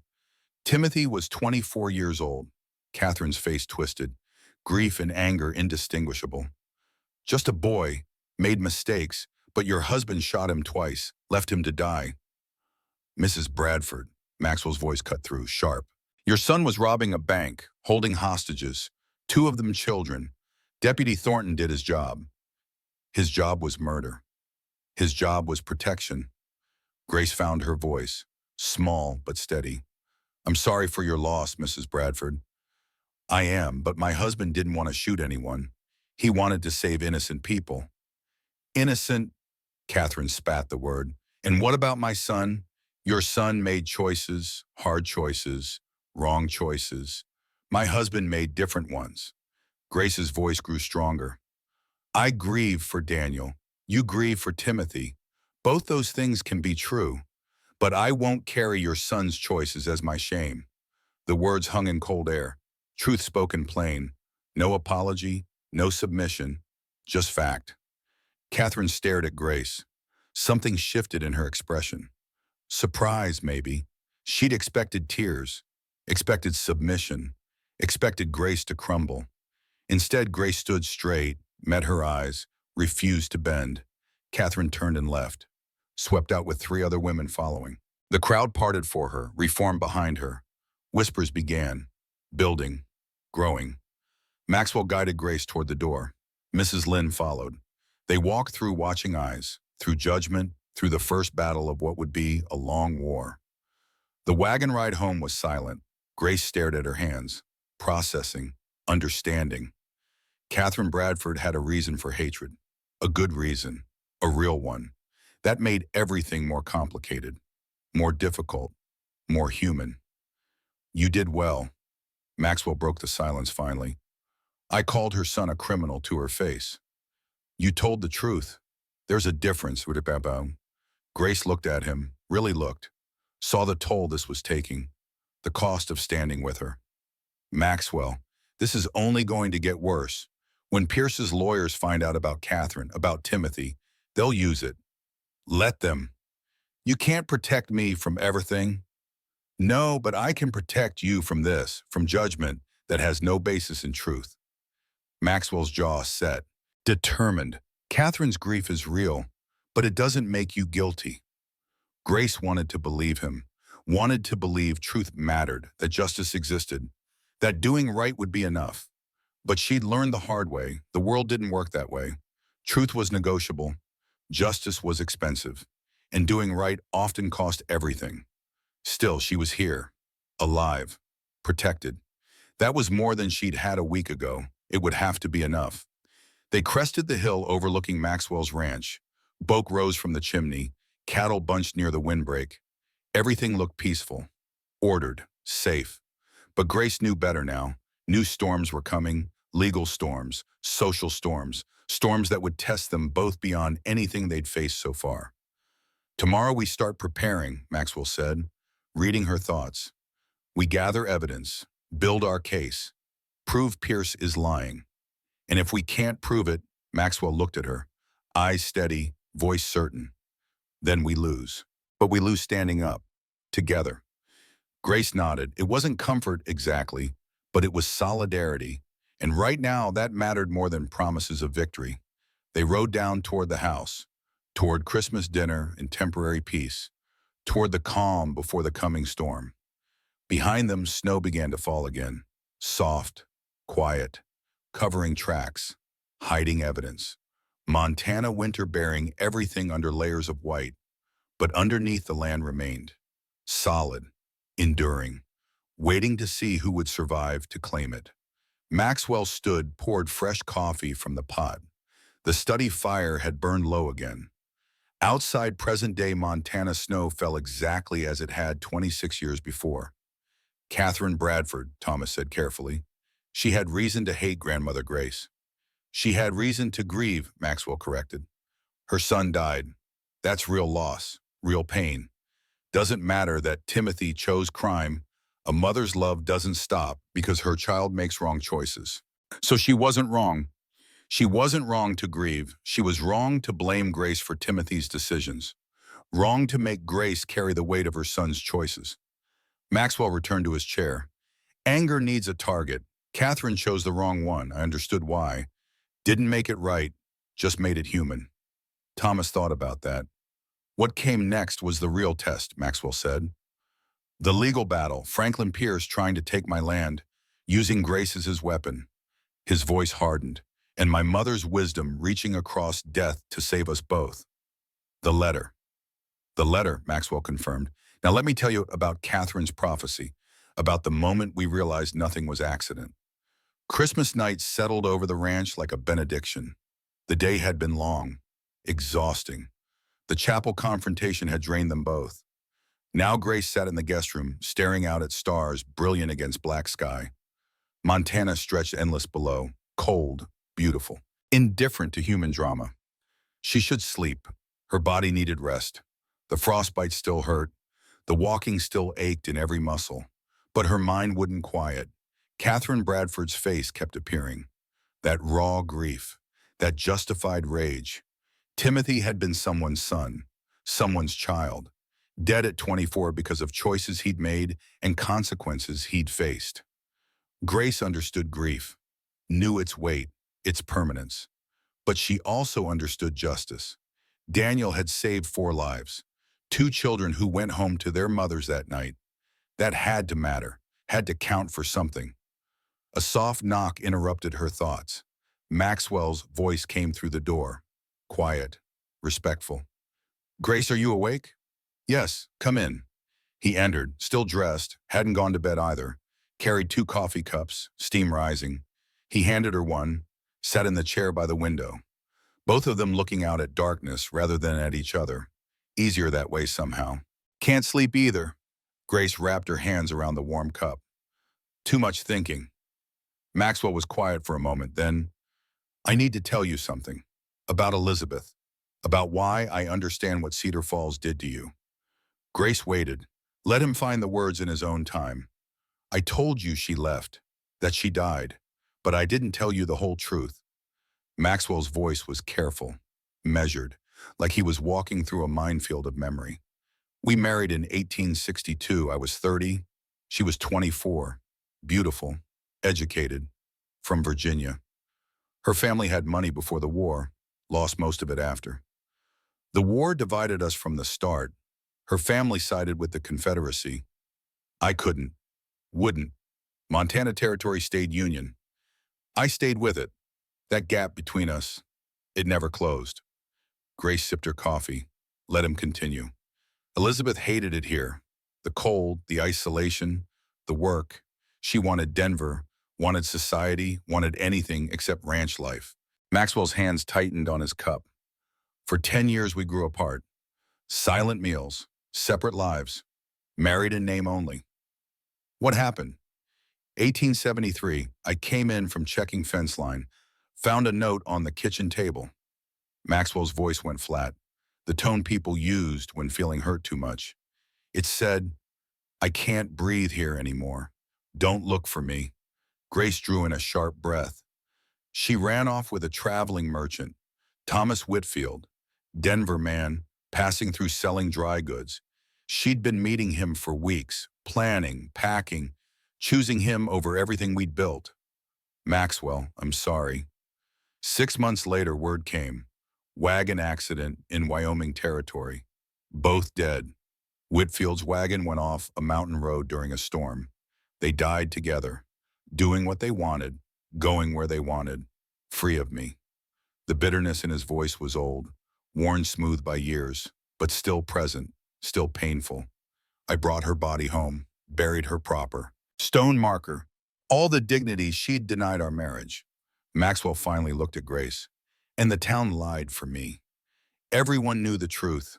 Timothy was 24 years old. Catherine's face twisted. Grief and anger indistinguishable. Just a boy. Made mistakes. But your husband shot him twice. Left him to die. Mrs. Bradford. Maxwell's voice cut through, sharp. Your son was robbing a bank, holding hostages. 2 of them children. Deputy Thornton did his job. His job was murder. His job was protection. Grace found her voice, small but steady. I'm sorry for your loss, Mrs. Bradford. I am, but my husband didn't want to shoot anyone. He wanted to save innocent people. Innocent, Catherine spat the word. And what about my son? Your son made choices, hard choices, wrong choices. My husband made different ones. Grace's voice grew stronger. I grieve for Daniel. You grieve for Timothy. Both those things can be true, but I won't carry your son's choices as my shame. The words hung in cold air, truth spoken plain. No apology, no submission, just fact. Catherine stared at Grace. Something shifted in her expression. Surprise, maybe. She'd expected tears, expected submission, expected Grace to crumble. Instead, Grace stood straight, met her eyes, refused to bend. Catherine turned and left, swept out with 3 other women following. The crowd parted for her, reformed behind her. Whispers began, building, growing. Maxwell guided Grace toward the door. Mrs. Lynn followed. They walked through watching eyes, through judgment, through the first battle of what would be a long war. The wagon ride home was silent. Grace stared at her hands, processing, understanding. Catherine Bradford had a reason for hatred, a good reason, a real one. That made everything more complicated, more difficult, more human. You did well. Maxwell broke the silence finally. I called her son a criminal to her face. You told the truth. There's a difference, Rudababo. Grace looked at him, really looked, saw the toll this was taking, the cost of standing with her. Maxwell, this is only going to get worse. When Pierce's lawyers find out about Catherine, about Timothy, they'll use it. Let them. You can't protect me from everything. No, but I can protect you from this, from judgment that has no basis in truth. Maxwell's jaw set. Determined. Catherine's grief is real, but it doesn't make you guilty. Grace wanted to believe him, wanted to believe truth mattered, that justice existed, that doing right would be enough. But she'd learned the hard way. The world didn't work that way. Truth was negotiable. Justice was expensive. And doing right often cost everything. Still, she was here, alive, protected. That was more than she'd had a week ago. It would have to be enough. They crested the hill overlooking Maxwell's ranch. Smoke rose from the chimney, cattle bunched near the windbreak. Everything looked peaceful, ordered, safe. But Grace knew better now. New storms were coming, legal storms, social storms, storms that would test them both beyond anything they'd faced so far. Tomorrow we start preparing, Maxwell said, reading her thoughts. We gather evidence, build our case, prove Pierce is lying. And if we can't prove it, Maxwell looked at her, eyes steady, voice certain. Then we lose. But we lose standing up, together. Grace nodded. It wasn't comfort exactly, but it was solidarity. And right now, that mattered more than promises of victory. They rode down toward the house, toward Christmas dinner and temporary peace, toward the calm before the coming storm. Behind them, snow began to fall again, soft, quiet, covering tracks, hiding evidence. Montana winter bearing everything under layers of white, but underneath the land remained, solid, enduring, waiting to see who would survive to claim it. Maxwell stood, poured fresh coffee from the pot. The study fire had burned low again. Outside present-day Montana snow fell exactly as it had 26 years before. Catherine Bradford, Thomas said carefully. She had reason to hate Grandmother Grace. She had reason to grieve, Maxwell corrected. Her son died. That's real loss, real pain. Doesn't matter that Timothy chose crime. A mother's love doesn't stop because her child makes wrong choices. So she wasn't wrong. She wasn't wrong to grieve. She was wrong to blame Grace for Timothy's decisions. Wrong to make Grace carry the weight of her son's choices. Maxwell returned to his chair. Anger needs a target. Catherine chose the wrong one. I understood why. Didn't make it right, just made it human. Thomas thought about that. What came next was the real test, Maxwell said. The legal battle, Franklin Pierce trying to take my land, using Grace as his weapon. His voice hardened, and my mother's wisdom reaching across death to save us both. The letter. The letter, Maxwell confirmed. Now let me tell you about Catherine's prophecy, about the moment we realized nothing was accident. Christmas night settled over the ranch like a benediction. The day had been long, exhausting. The chapel confrontation had drained them both. Now Grace sat in the guest room, staring out at stars brilliant against black sky. Montana stretched endless below, cold, beautiful, indifferent to human drama. She should sleep. Her body needed rest. The frostbite still hurt. The walking still ached in every muscle. But her mind wouldn't quiet. Catherine Bradford's face kept appearing. That raw grief, that justified rage. Timothy had been someone's son, someone's child, dead at 24 because of choices he'd made and consequences he'd faced. Grace understood grief, knew its weight, its permanence. But she also understood justice. Daniel had saved 4 lives, 2 children who went home to their mothers that night. That had to matter, had to count for something. A soft knock interrupted her thoughts. Maxwell's voice came through the door, quiet, respectful. Grace, are you awake? Yes, come in. He entered, still dressed, hadn't gone to bed either, carried 2 coffee cups, steam rising. He handed her one, sat in the chair by the window. Both of them looking out at darkness rather than at each other. Easier that way somehow. Can't sleep either. Grace wrapped her hands around the warm cup. Too much thinking. Maxwell was quiet for a moment, then, I need to tell you something. About Elizabeth. About why I understand what Cedar Falls did to you. Grace waited. Let him find the words in his own time. I told you she left, that she died, but I didn't tell you the whole truth. Maxwell's voice was careful, measured, like he was walking through a minefield of memory. We married in 1862. I was 30. She was 24. Beautiful, educated, from Virginia. Her family had money before the war, lost most of it after. The war divided us from the start. Her family sided with the Confederacy. I couldn't, wouldn't. Montana Territory stayed Union. I stayed with it. That gap between us, it never closed. Grace sipped her coffee. Let him continue. Elizabeth hated it here. The cold, the isolation, the work. She wanted Denver, wanted society, wanted anything except ranch life. Maxwell's hands tightened on his cup. For 10 years we grew apart. Silent meals, separate lives, married in name only. What happened? 1873, I came in from checking fence line, found a note on the kitchen table. Maxwell's voice went flat, the tone people used when feeling hurt too much. It said, I can't breathe here anymore. Don't look for me. Grace drew in a sharp breath. She ran off with a traveling merchant, Thomas Whitfield, Denver man, passing through selling dry goods. She'd been meeting him for weeks, planning, packing, choosing him over everything we'd built. Maxwell, I'm sorry. 6 months later, word came. Wagon accident in Wyoming Territory. Both dead. Whitfield's wagon went off a mountain road during a storm. They died together, doing what they wanted, going where they wanted, free of me. The bitterness in his voice was old, worn smooth by years, but still present, still painful. I brought her body home, buried her proper. Stone marker, all the dignities she'd denied our marriage. Maxwell finally looked at Grace. And the town lied for me. Everyone knew the truth.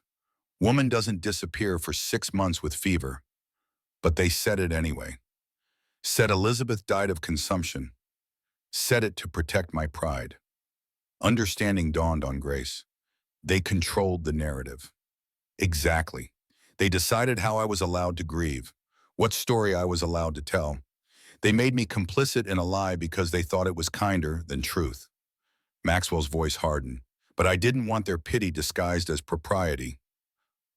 Woman doesn't disappear for 6 months with fever. But they said it anyway. Said Elizabeth died of consumption. Said it to protect my pride. Understanding dawned on Grace. They controlled the narrative. Exactly. They decided how I was allowed to grieve, what story I was allowed to tell. They made me complicit in a lie because they thought it was kinder than truth. Maxwell's voice hardened, but I didn't want their pity disguised as propriety.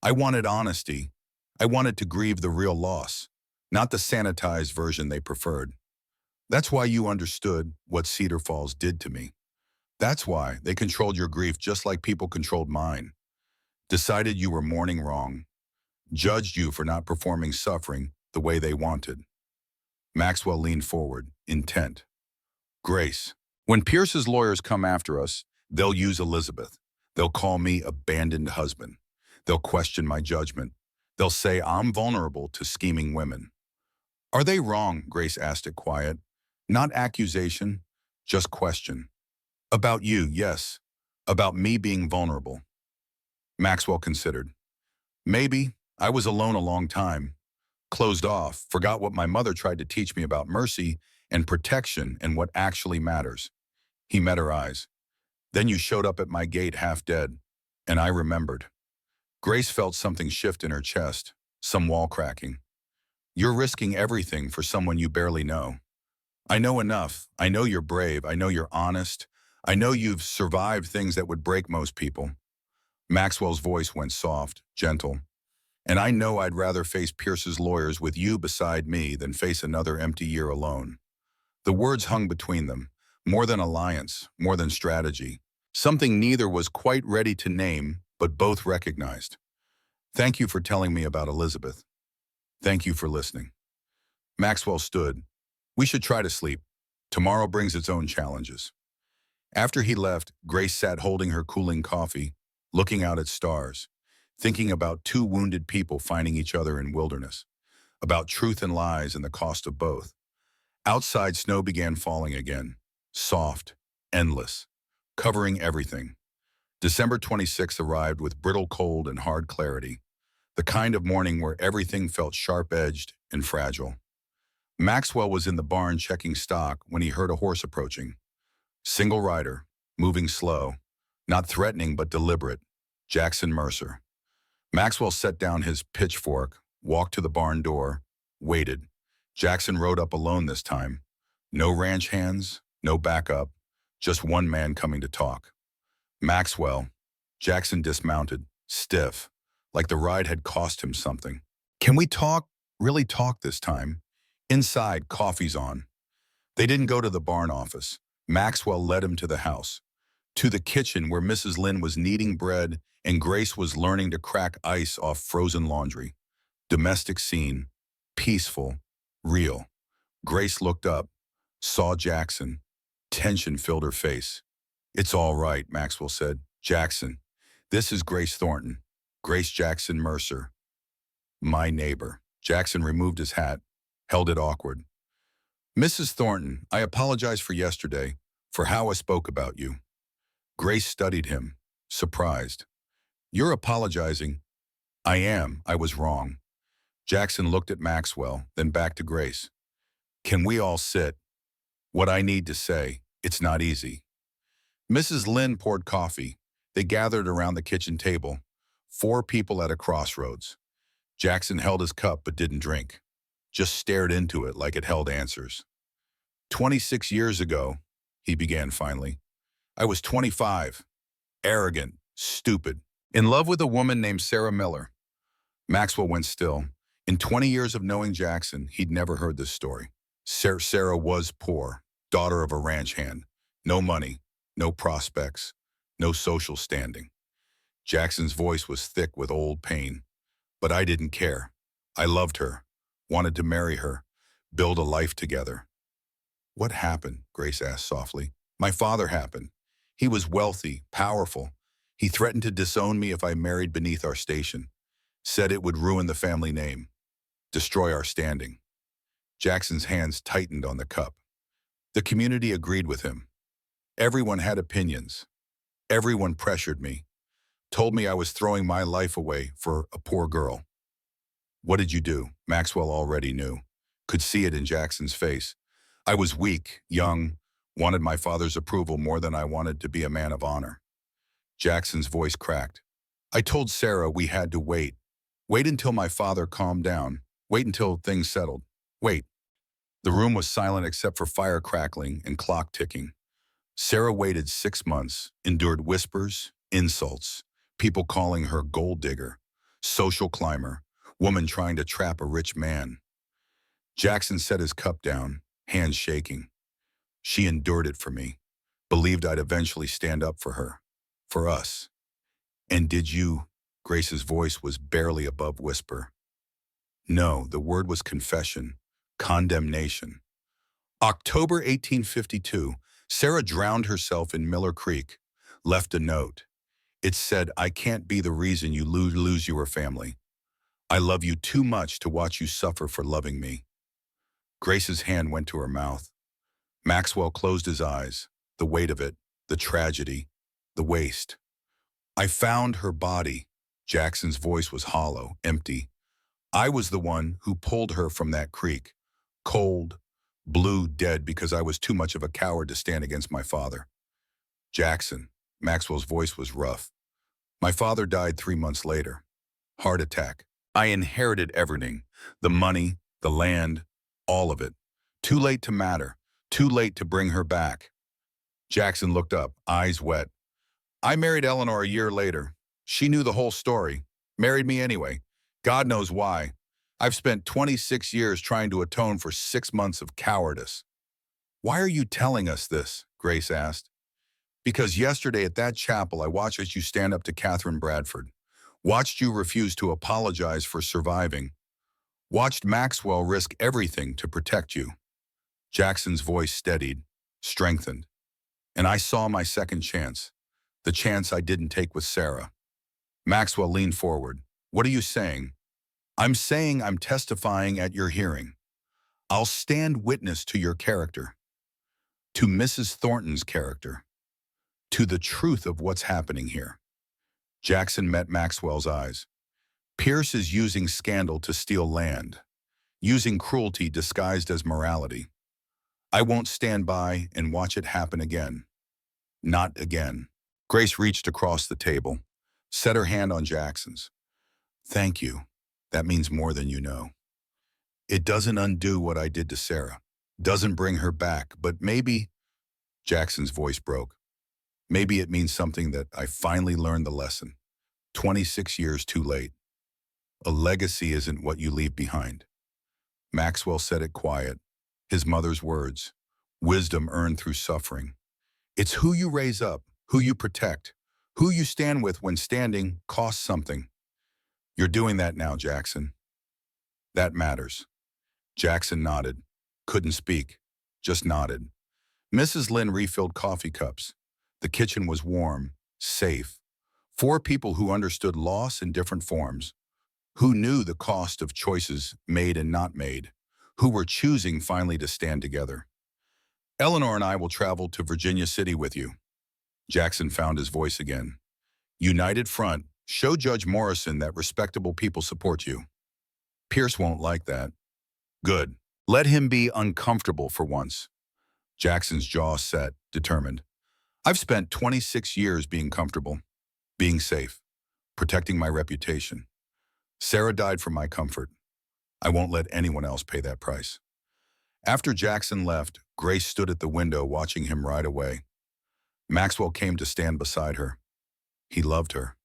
I wanted honesty. I wanted to grieve the real loss, not the sanitized version they preferred. That's why you understood what Cedar Falls did to me. That's why they controlled your grief just like people controlled mine. Decided you were mourning wrong. Judged you for not performing suffering the way they wanted. Maxwell leaned forward, intent. Grace, when Pierce's lawyers come after us, they'll use Elizabeth. They'll call me abandoned husband. They'll question my judgment. They'll say I'm vulnerable to scheming women. Are they wrong? Grace asked it quiet. Not accusation, just question. About you, yes. About me being vulnerable. Maxwell considered. Maybe. I was alone a long time. Closed off, forgot what my mother tried to teach me about mercy and protection and what actually matters. He met her eyes. Then you showed up at my gate half dead, and I remembered. Grace felt something shift in her chest, some wall cracking. You're risking everything for someone you barely know. I know enough. I know you're brave. I know you're honest. I know you've survived things that would break most people. Maxwell's voice went soft, gentle. And I know I'd rather face Pierce's lawyers with you beside me than face another empty year alone. The words hung between them, more than alliance, more than strategy. Something neither was quite ready to name, but both recognized. Thank you for telling me about Elizabeth. Thank you for listening. Maxwell stood. We should try to sleep. Tomorrow brings its own challenges. After he left, Grace sat holding her cooling coffee, looking out at stars, thinking about two wounded people finding each other in wilderness, about truth and lies and the cost of both. Outside, snow began falling again, soft, endless, covering everything. December 26th arrived with brittle cold and hard clarity, the kind of morning where everything felt sharp-edged and fragile. Maxwell was in the barn checking stock when he heard a horse approaching. Single rider, moving slow, not threatening but deliberate. Jackson Mercer. Maxwell set down his pitchfork, walked to the barn door, waited. Jackson rode up alone this time. No ranch hands, no backup, just one man coming to talk. Maxwell. Jackson dismounted, stiff, like the ride had cost him something. Can we talk? Really talk this time? Inside, coffee's on. They didn't go to the barn office. Maxwell led him to the house, to the kitchen where Mrs. Lynn was kneading bread and Grace was learning to crack ice off frozen laundry. Domestic scene, peaceful, real. Grace looked up, saw Jackson. Tension filled her face. It's all right, Maxwell said. Jackson, this is Grace Thornton. Grace Jackson Mercer. My neighbor. Jackson removed his hat, held it awkward. Mrs. Thornton, I apologize for yesterday, for how I spoke about you. Grace studied him, surprised. You're apologizing. I am. I was wrong. Jackson looked at Maxwell, then back to Grace. Can we all sit? What I need to say, it's not easy. Mrs. Lynn poured coffee. They gathered around the kitchen table, 4 people at a crossroads. Jackson held his cup but didn't drink, just stared into it like it held answers. 26 years ago, he began finally, I was 25, arrogant, stupid, in love with a woman named Sarah Miller. Maxwell went still. In 20 years of knowing Jackson, he'd never heard this story. Sarah was poor, daughter of a ranch hand. No money, no prospects, no social standing. Jackson's voice was thick with old pain. But I didn't care. I loved her, wanted to marry her, build a life together. What happened? Grace asked softly. My father happened. He was wealthy, powerful. He threatened to disown me if I married beneath our station. Said it would ruin the family name, destroy our standing. Jackson's hands tightened on the cup. The community agreed with him. Everyone had opinions. Everyone pressured me. Told me I was throwing my life away for a poor girl. What did you do? Maxwell already knew. Could see it in Jackson's face. I was weak, young, wanted my father's approval more than I wanted to be a man of honor. Jackson's voice cracked. I told Sarah we had to wait. Wait until my father calmed down. Wait until things settled. Wait. The room was silent except for fire crackling and clock ticking. Sarah waited 6 months, endured whispers, insults, people calling her gold digger, social climber, woman trying to trap a rich man. Jackson set his cup down, hands shaking. She endured it for me, believed I'd eventually stand up for her, for us. And did you? Grace's voice was barely above whisper. No, the word was confession, condemnation. October 1852, Sarah drowned herself in Miller Creek, left a note. It said, I can't be the reason you lose your family. I love you too much to watch you suffer for loving me. Grace's hand went to her mouth. Maxwell closed his eyes, the weight of it, the tragedy, the waste. I found her body. Jackson's voice was hollow, empty. I was the one who pulled her from that creek, cold, blue, dead because I was too much of a coward to stand against my father. Jackson. Maxwell's voice was rough. My father died 3 months later. Heart attack. I inherited everything. The money, the land, all of it. Too late to matter. Too late to bring her back. Jackson looked up, eyes wet. I married Eleanor a year later. She knew the whole story. Married me anyway. God knows why. I've spent 26 years trying to atone for 6 months of cowardice. Why are you telling us this? Grace asked. Because yesterday at that chapel, I watched as you stand up to Catherine Bradford. Watched you refuse to apologize for surviving. Watched Maxwell risk everything to protect you. Jackson's voice steadied, strengthened. And I saw my second chance, the chance I didn't take with Sarah. Maxwell leaned forward. What are you saying? I'm saying I'm testifying at your hearing. I'll stand witness to your character, to Mrs. Thornton's character, to the truth of what's happening here. Jackson met Maxwell's eyes. Pierce is using scandal to steal land, using cruelty disguised as morality. I won't stand by and watch it happen again. Not again. Grace reached across the table. set her hand on Jackson's. Thank you. That means more than you know. It doesn't undo what I did to Sarah. Doesn't bring her back, but maybe, Jackson's voice broke. Maybe it means something that I finally learned the lesson. 26 years too late. A legacy isn't what you leave behind. Maxwell said it quiet. His mother's words. Wisdom earned through suffering. It's who you raise up, who you protect, who you stand with when standing costs something. You're doing that now, Jackson. That matters. Jackson nodded. Couldn't speak. Just nodded. Mrs. Lynn refilled coffee cups. The kitchen was warm, safe. 4 people who understood loss in different forms, who knew the cost of choices made and not made, who were choosing finally to stand together. Eleanor and I will travel to Virginia City with you. Jackson found his voice again. United front, show Judge Morrison that respectable people support you. Pierce won't like that. Good. Let him be uncomfortable for once. Jackson's jaw set, determined. I've spent 26 years being comfortable, being safe, protecting my reputation. Sarah died for my comfort. I won't let anyone else pay that price. After Jackson left, Grace stood at the window watching him ride away. Maxwell came to stand beside her. He loved her.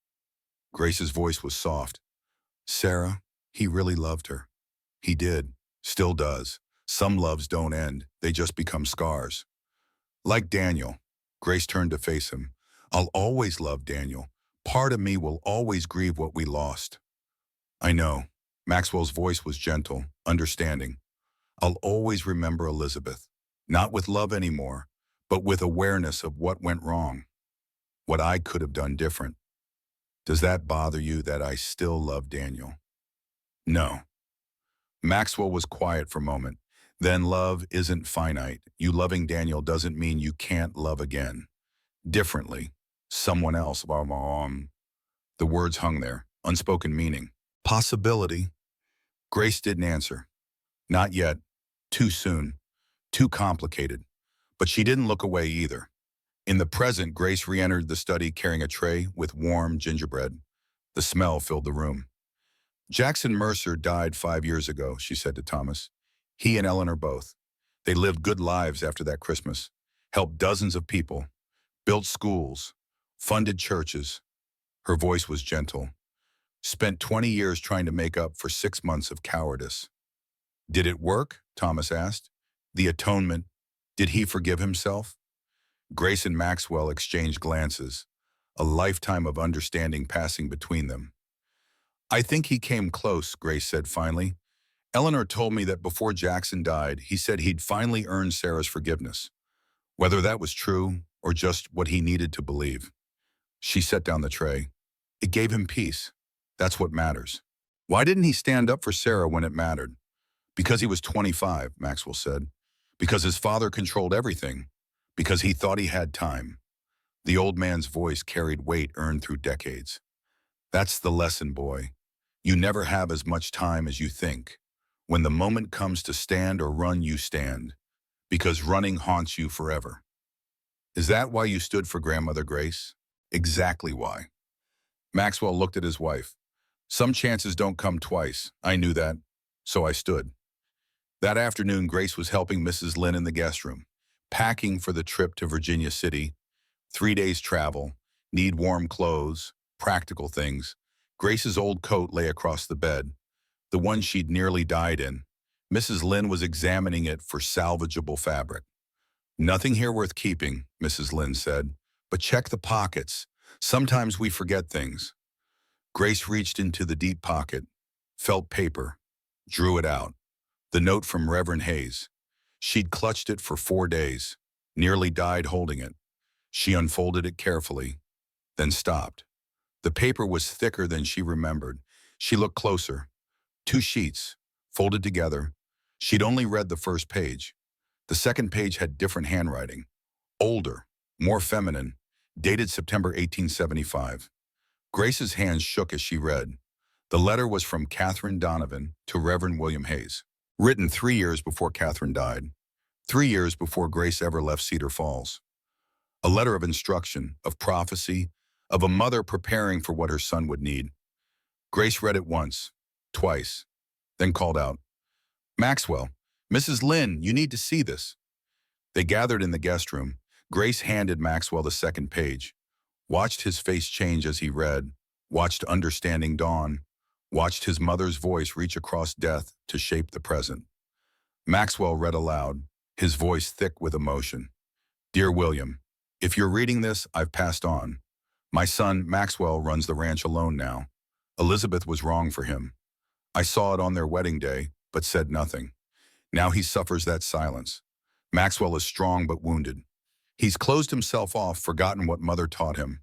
Grace's voice was soft. Sarah, he really loved her. He did, still does. Some loves don't end, they just become scars. Like Daniel, Grace turned to face him. I'll always love Daniel. Part of me will always grieve what we lost. I know. Maxwell's voice was gentle, understanding. I'll always remember Elizabeth. Not with love anymore, but with awareness of what went wrong. What I could have done different. Does that bother you that I still love Daniel? No. Maxwell was quiet for a moment. Then love isn't finite. You loving Daniel doesn't mean you can't love again. Differently. Someone else. The words hung there, unspoken meaning. Possibility. Grace didn't answer. Not yet. Too soon. Too complicated. But she didn't look away either. In the present, Grace re-entered the study carrying a tray with warm gingerbread. The smell filled the room. Jackson Mercer died 5 years ago, she said to Thomas. He and Eleanor both. They lived good lives after that Christmas, helped dozens of people, built schools, funded churches. Her voice was gentle. Spent 20 years trying to make up for 6 months of cowardice. Did it work? Thomas asked. The atonement. Did he forgive himself? Grace and Maxwell exchanged glances, a lifetime of understanding passing between them. I think he came close, Grace said finally. Eleanor told me that before Jackson died, he said he'd finally earned Sarah's forgiveness. Whether that was true or just what he needed to believe. She set down the tray. It gave him peace. That's what matters. Why didn't he stand up for Sarah when it mattered? Because he was 25, Maxwell said. Because his father controlled everything. Because he thought he had time. The old man's voice carried weight earned through decades. That's the lesson, boy. You never have as much time as you think. When the moment comes to stand or run, you stand. Because running haunts you forever. Is that why you stood for Grandmother Grace? Exactly why. Maxwell looked at his wife. Some chances don't come twice. I knew that. So I stood. That afternoon, Grace was helping Mrs. Lynn in the guest room, packing for the trip to Virginia City. 3 days travel, need warm clothes, practical things. Grace's old coat lay across the bed, the one she'd nearly died in. Mrs. Lynn was examining it for salvageable fabric. Nothing here worth keeping, Mrs. Lynn said, but check the pockets. Sometimes we forget things. Grace reached into the deep pocket, felt paper, drew it out. The note from Reverend Hayes. She'd clutched it for 4 days, nearly died holding it. She unfolded it carefully, then stopped. The paper was thicker than she remembered. She looked closer. 2 sheets, folded together. She'd only read the first page. The second page had different handwriting. Older, more feminine, dated September 1875. Grace's hands shook as she read. The letter was from Catherine Donovan to Reverend William Hayes, written 3 years before Catherine died, 3 years before Grace ever left Cedar Falls. A letter of instruction, of prophecy, of a mother preparing for what her son would need. Grace read it once, twice, then called out, "Maxwell, Mrs. Lynn, you need to see this." They gathered in the guest room. Grace handed Maxwell the second page, watched his face change as he read, watched understanding dawn, watched his mother's voice reach across death to shape the present. Maxwell read aloud, his voice thick with emotion. "Dear William, if you're reading this, I've passed on. My son, Maxwell, runs the ranch alone now. Elizabeth was wrong for him. I saw it on their wedding day, but said nothing. Now he suffers that silence. Maxwell is strong but wounded. He's closed himself off, forgotten what mother taught him.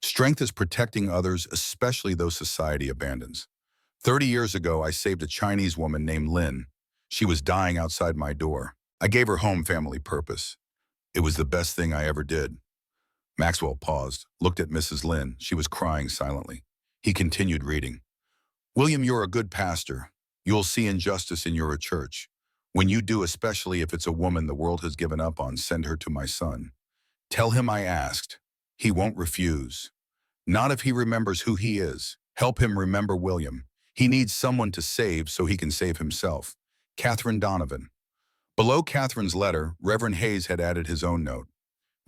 Strength is protecting others, especially those society abandons. 30 years ago, I saved a Chinese woman named Lynn. She was dying outside my door. I gave her home family purpose. It was the best thing I ever did." Maxwell paused, looked at Mrs. Lynn. She was crying silently. He continued reading. "William, you're a good pastor. You'll see injustice in your church. When you do, especially if it's a woman the world has given up on, send her to my son. Tell him I asked. He won't refuse. Not if he remembers who he is. Help him remember William. He needs someone to save so he can save himself. Catherine Donovan." Below Catherine's letter, Reverend Hayes had added his own note.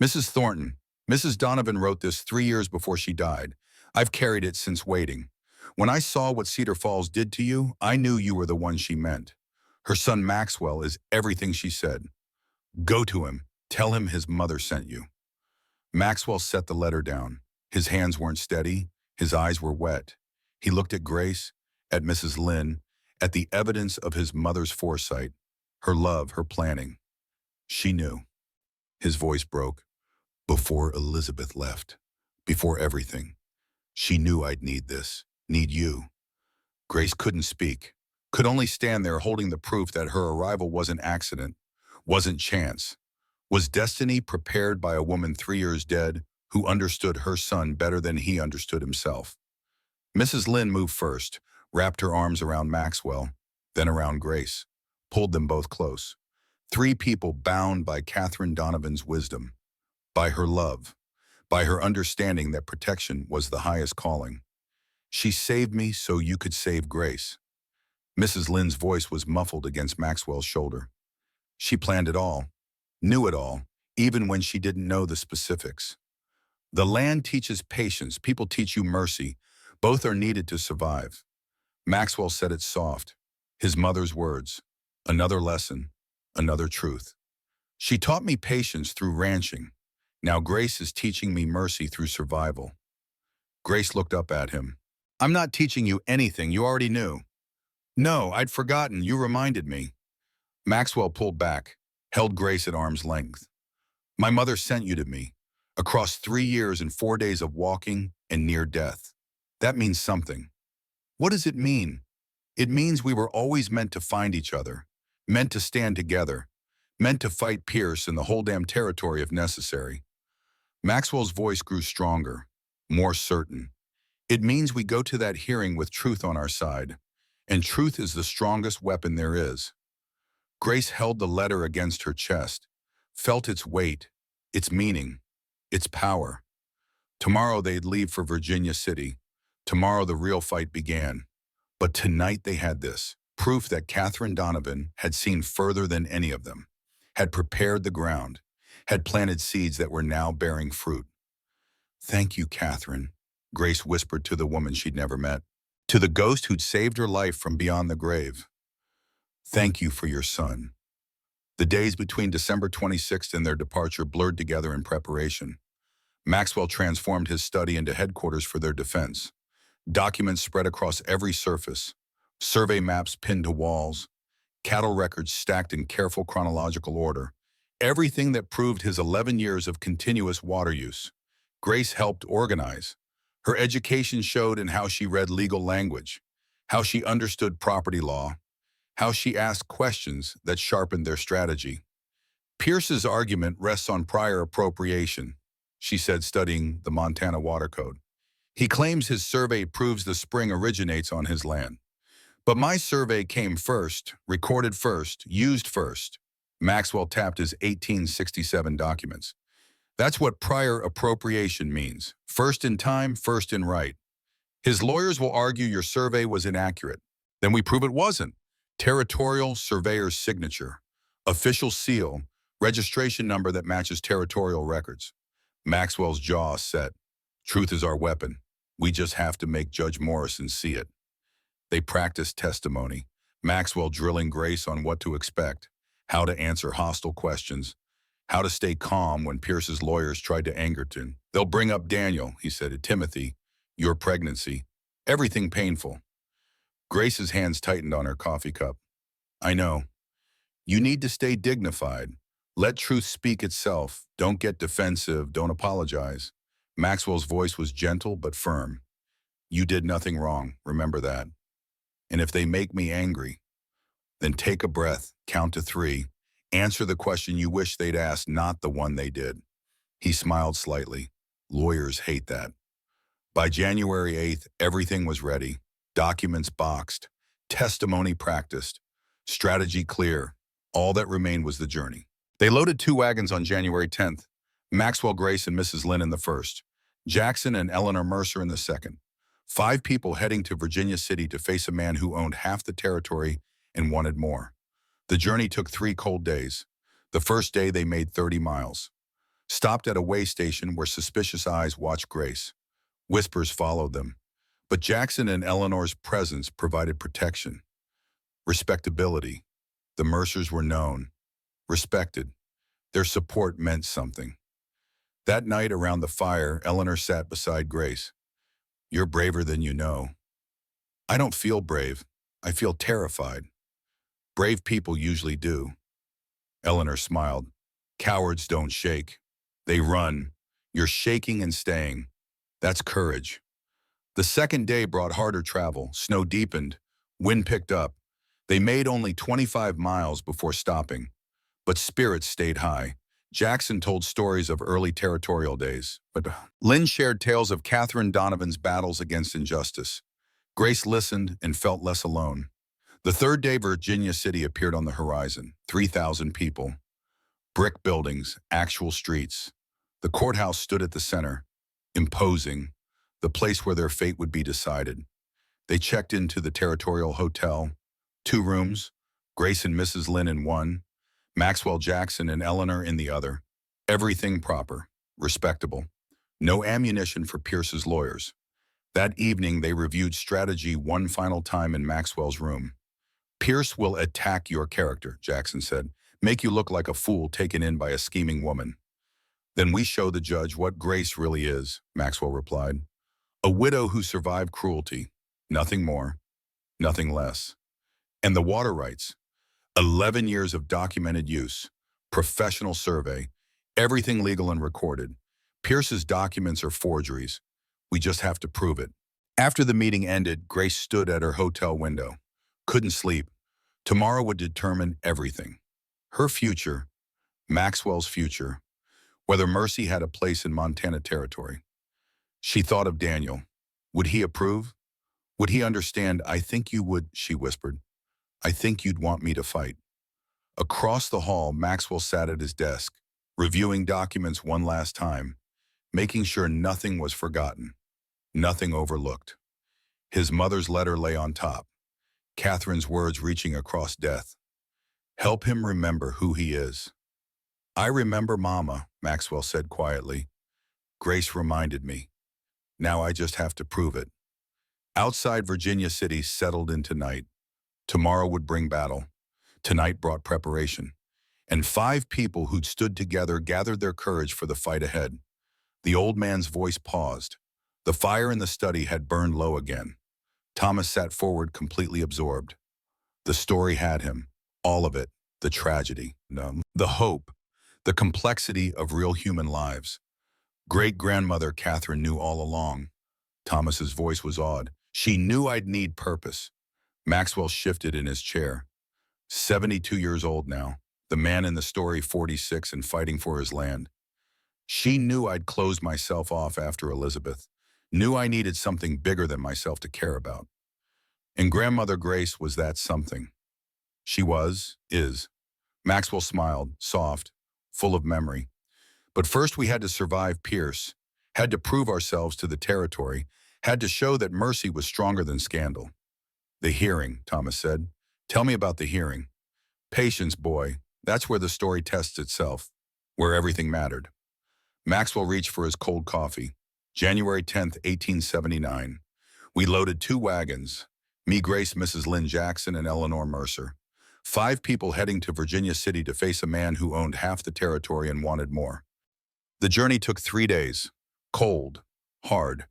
"Mrs. Thornton, Mrs. Donovan wrote this 3 years before she died. I've carried it since waiting. When I saw what Cedar Falls did to you, I knew you were the one she meant. Her son Maxwell is everything she said. Go to him. Tell him his mother sent you." Maxwell set the letter down. His hands weren't steady. His eyes were wet. He looked at Grace, at Mrs. Lynn, at the evidence of his mother's foresight, her love, her planning. She knew. His voice broke. "Before Elizabeth left, before everything, she knew I'd need this, need you." Grace couldn't speak, could only stand there holding the proof that her arrival wasn't accident, wasn't chance, was destiny prepared by a woman 3 years dead who understood her son better than he understood himself. Mrs. Lynn moved first, wrapped her arms around Maxwell, then around Grace, pulled them both close. 3 people bound by Catherine Donovan's wisdom, by her love, by her understanding that protection was the highest calling. "She saved me so you could save Grace." Mrs. Lynn's voice was muffled against Maxwell's shoulder. "She planned it all, knew it all, even when she didn't know the specifics. The land teaches patience, people teach you mercy. Both are needed to survive." Maxwell said it soft, his mother's words. Another lesson, another truth. "She taught me patience through ranching. Now Grace is teaching me mercy through survival." Grace looked up at him. "I'm not teaching you anything you already knew." "No, I'd forgotten. You reminded me." Maxwell pulled back, held Grace at arm's length. "My mother sent you to me, across 3 years and 4 days of walking and near death. That means something." "What does it mean?" "It means we were always meant to find each other, meant to stand together, meant to fight Pierce and the whole damn territory if necessary." Maxwell's voice grew stronger, more certain. "It means we go to that hearing with truth on our side, and truth is the strongest weapon there is." Grace held the letter against her chest, felt its weight, its meaning, its power. Tomorrow they'd leave for Virginia City. Tomorrow the real fight began. But tonight they had this, proof that Catherine Donovan had seen further than any of them, had prepared the ground, had planted seeds that were now bearing fruit. "Thank you, Catherine," Grace whispered to the woman she'd never met, to the ghost who'd saved her life from beyond the grave. "Thank you for your son." The days between December 26th and their departure blurred together in preparation. Maxwell transformed his study into headquarters for their defense. Documents spread across every surface, survey maps pinned to walls, cattle records stacked in careful chronological order. Everything that proved his 11 years of continuous water use. Grace helped organize. Her education showed in how she read legal language, how she understood property law, how she asked questions that sharpened their strategy. "Pierce's argument rests on prior appropriation," she said, studying the Montana Water Code. "He claims his survey proves the spring originates on his land. But my survey came first, recorded first, used first." Maxwell tapped his 1867 documents. That's what prior appropriation means. First in time, first in right. His lawyers will argue your survey was inaccurate. Then we prove it wasn't. Territorial surveyor's signature. Official seal. Registration number that matches territorial records. Maxwell's jaw set. Truth is our weapon. We just have to make Judge Morrison see it. They practiced testimony. Maxwell drilling Grace on what to expect, how to answer hostile questions, how to stay calm when Pierce's lawyers tried to anger him. They'll bring up Daniel, he said to Timothy, your pregnancy, everything painful. Grace's hands tightened on her coffee cup. I know. You need to stay dignified. Let truth speak itself. Don't get defensive. Don't apologize. Maxwell's voice was gentle but firm. You did nothing wrong. Remember that. And if they make me angry, then take a breath, count to 3, answer the question you wish they'd asked, not the one they did. He smiled slightly. Lawyers hate that. By January 8th, everything was ready. Documents boxed, testimony practiced, strategy clear. All that remained was the journey. They loaded 2 wagons on January 10th. Maxwell Grace and Mrs. Lynn in the first. Jackson and Eleanor Mercer in the second. 5 people heading to Virginia City to face a man who owned half the territory and wanted more. The journey took 3 cold days. The first day they made 30 miles. Stopped at a way station where suspicious eyes watched Grace. Whispers followed them. But Jackson and Eleanor's presence provided protection. Respectability. The Mercers were known. Respected. Their support meant something. That night around the fire, Eleanor sat beside Grace. You're braver than you know. I don't feel brave. I feel terrified. Brave people usually do. Eleanor smiled. Cowards don't shake. They run. You're shaking and staying. That's courage. The second day brought harder travel. Snow deepened. Wind picked up. They made only 25 miles before stopping. But spirits stayed high. Jackson told stories of early territorial days, but Lynn shared tales of Catherine Donovan's battles against injustice. Grace listened and felt less alone. The third day, Virginia City appeared on the horizon. 3,000 people. Brick buildings, actual streets. The courthouse stood at the center, imposing, the place where their fate would be decided. They checked into the territorial hotel. 2 rooms, Grace and Mrs. Lynn in one, Maxwell Jackson and Eleanor in the other. Everything proper, respectable. No ammunition for Pierce's lawyers. That evening, they reviewed strategy one final time in Maxwell's room. Pierce will attack your character, Jackson said. Make you look like a fool taken in by a scheming woman. Then we show the judge what Grace really is, Maxwell replied. A widow who survived cruelty. Nothing more, nothing less. And the water rights. 11 years of documented use, professional survey, everything legal and recorded. Pierce's documents are forgeries. We just have to prove it. After the meeting ended, Grace stood at her hotel window. Couldn't sleep. Tomorrow would determine everything. Her future, Maxwell's future, whether Mercy had a place in Montana territory. She thought of Daniel. Would he approve? Would he understand? I think you would, she whispered. I think you'd want me to fight. Across the hall, Maxwell sat at his desk, reviewing documents one last time, making sure nothing was forgotten, nothing overlooked. His mother's letter lay on top, Catherine's words reaching across death. Help him remember who he is. I remember Mama, Maxwell said quietly. Grace reminded me. Now I just have to prove it. Outside Virginia City settled into night. Tomorrow would bring battle. Tonight brought preparation. And 5 people who'd stood together gathered their courage for the fight ahead. The old man's voice paused. The fire in the study had burned low again. Thomas sat forward, completely absorbed. The story had him. All of it. The tragedy. The hope. The complexity of real human lives. Great-grandmother Catherine knew all along. Thomas's voice was awed. She knew I'd need purpose. Maxwell shifted in his chair. 72 years old now. The man in the story 46 and fighting for his land. She knew I'd closed myself off after Elizabeth. Knew I needed something bigger than myself to care about. And Grandmother Grace was that something. She is. Maxwell smiled, soft, full of memory. But first we had to survive Pierce, had to prove ourselves to the territory, had to show that mercy was stronger than scandal. The hearing, Thomas said. Tell me about the hearing. Patience, boy. That's where the story tests itself, where everything mattered. Maxwell reached for his cold coffee. January 10th, 1879. We loaded 2 wagons, me, Grace, Mrs. Lynn Jackson, and Eleanor Mercer. 5 people heading to Virginia City to face a man who owned half the territory and wanted more. The journey took 3 days. Cold, hard,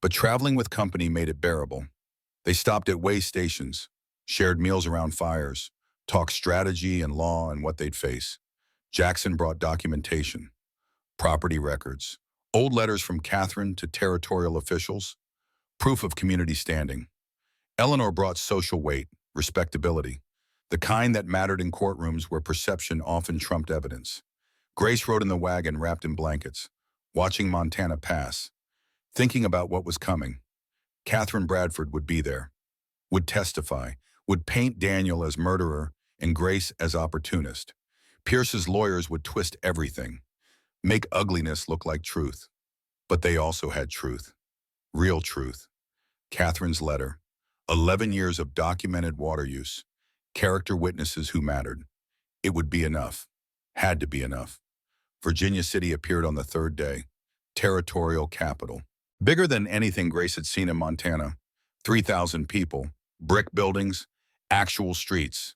but traveling with company made it bearable. They stopped at way stations, shared meals around fires, talked strategy and law and what they'd face. Jackson brought documentation, property records, old letters from Catherine to territorial officials, proof of community standing. Eleanor brought social weight, respectability, the kind that mattered in courtrooms where perception often trumped evidence. Grace rode in the wagon wrapped in blankets, watching Montana pass, thinking about what was coming. Catherine Bradford would be there, would testify, would paint Daniel as murderer and Grace as opportunist. Pierce's lawyers would twist everything, make ugliness look like truth. But they also had truth, real truth. Catherine's letter, 11 years of documented water use, character witnesses who mattered. It would be enough, had to be enough. Virginia City appeared on the 3rd day, territorial capital. Bigger than anything Grace had seen in Montana. 3,000 people, brick buildings, actual streets.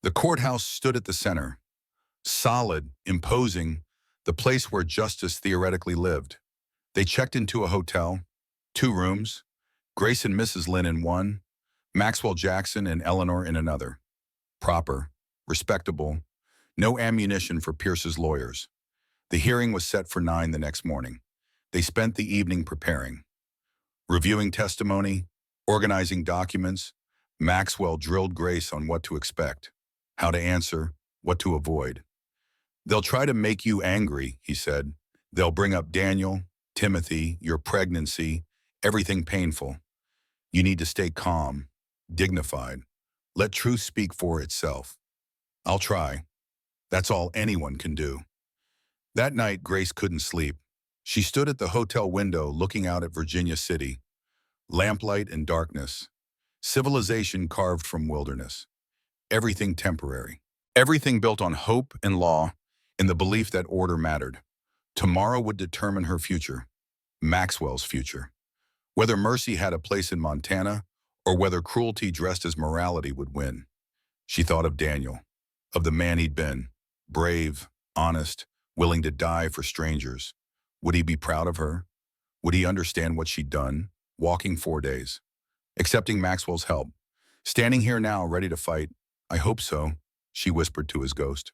The courthouse stood at the center. Solid, imposing, the place where justice theoretically lived. They checked into a hotel, 2 rooms, Grace and Mrs. Lynn in one, Maxwell Jackson and Eleanor in another. Proper, respectable, no ammunition for Pierce's lawyers. The hearing was set for 9 the next morning. They spent the evening preparing. Reviewing testimony, organizing documents, Maxwell drilled Grace on what to expect, how to answer, what to avoid. They'll try to make you angry, he said. They'll bring up Daniel, Timothy, your pregnancy, everything painful. You need to stay calm, dignified. Let truth speak for itself. I'll try. That's all anyone can do. That night, Grace couldn't sleep. She stood at the hotel window looking out at Virginia City. Lamplight and darkness. Civilization carved from wilderness. Everything temporary. Everything built on hope and law, in the belief that order mattered. Tomorrow would determine her future, Maxwell's future. Whether mercy had a place in Montana, or whether cruelty dressed as morality would win. She thought of Daniel, of the man he'd been, brave, honest, willing to die for strangers. Would he be proud of her? Would he understand what she'd done, walking 4 days? Accepting Maxwell's help. Standing here now, ready to fight. I hope so, she whispered to his ghost.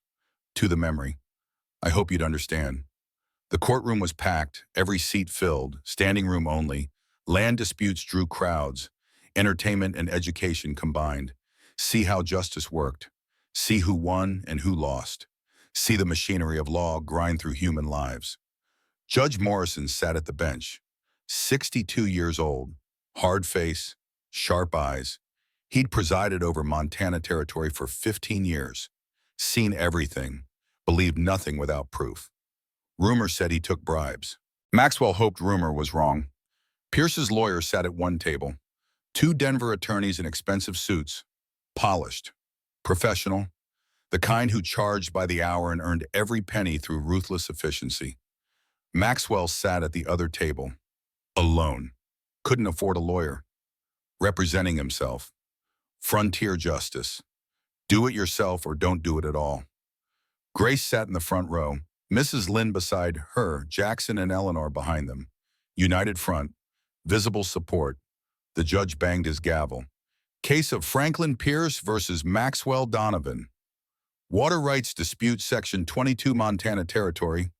To the memory. I hope you'd understand. The courtroom was packed, every seat filled, standing room only. Land disputes drew crowds. Entertainment and education combined. See how justice worked. See who won and who lost. See the machinery of law grind through human lives. Judge Morrison sat at the bench, 62 years old, hard face, sharp eyes. He'd presided over Montana territory for 15 years, seen everything, believed nothing without proof. Rumor said he took bribes. Maxwell hoped rumor was wrong. Pierce's lawyer sat at one table, 2 Denver attorneys in expensive suits, polished, professional, the kind who charged by the hour and earned every penny through ruthless efficiency. Maxwell sat at the other table, alone, couldn't afford a lawyer, representing himself. Frontier justice. Do it yourself or don't do it at all. Grace sat in the front row, Mrs. Lynn beside her, Jackson and Eleanor behind them. United front, visible support. The judge banged his gavel. Case of Franklin Pierce versus Maxwell Donovan. Water Rights Dispute Section 22 Montana Territory.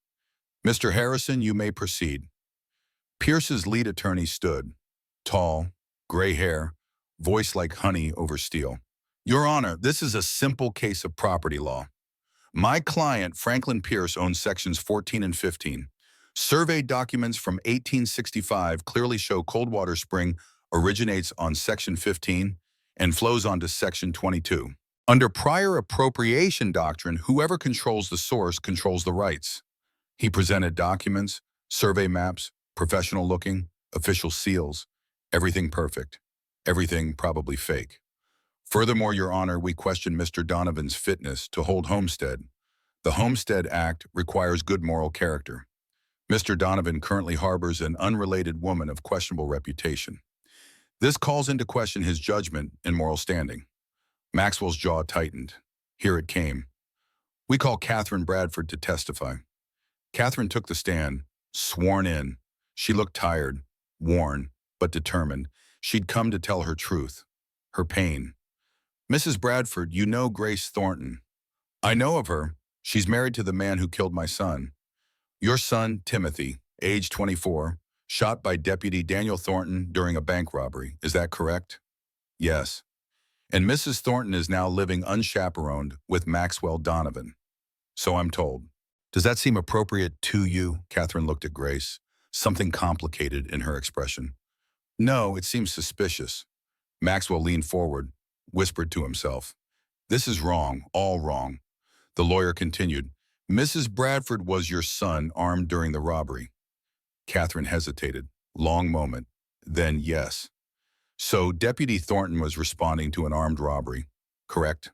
Mr. Harrison, you may proceed. Pierce's lead attorney stood, tall, gray hair, voice like honey over steel. Your Honor, this is a simple case of property law. My client, Franklin Pierce, owns Sections 14 and 15. Survey documents from 1865 clearly show Coldwater Spring originates on Section 15 and flows onto Section 22. Under prior appropriation doctrine, whoever controls the source controls the rights. He presented documents, survey maps, professional looking, official seals, everything perfect, everything probably fake. Furthermore, Your Honor, we question Mr. Donovan's fitness to hold homestead. The Homestead Act requires good moral character. Mr. Donovan currently harbors an unrelated woman of questionable reputation. This calls into question his judgment and moral standing. Maxwell's jaw tightened. Here it came. We call Catherine Bradford to testify. Catherine took the stand, sworn in. She looked tired, worn, but determined. She'd come to tell her truth, her pain. Mrs. Bradford, you know Grace Thornton. I know of her. She's married to the man who killed my son. Your son, Timothy, age 24, shot by Deputy Daniel Thornton during a bank robbery. Is that correct? Yes. And Mrs. Thornton is now living unchaperoned with Maxwell Donovan. So I'm told. Does that seem appropriate to you? Catherine looked at Grace, something complicated in her expression. No, it seems suspicious. Maxwell leaned forward, whispered to himself. This is wrong, all wrong. The lawyer continued. Mrs. Bradford was your son armed during the robbery. Catherine hesitated. Long moment. Then yes. So Deputy Thornton was responding to an armed robbery, correct?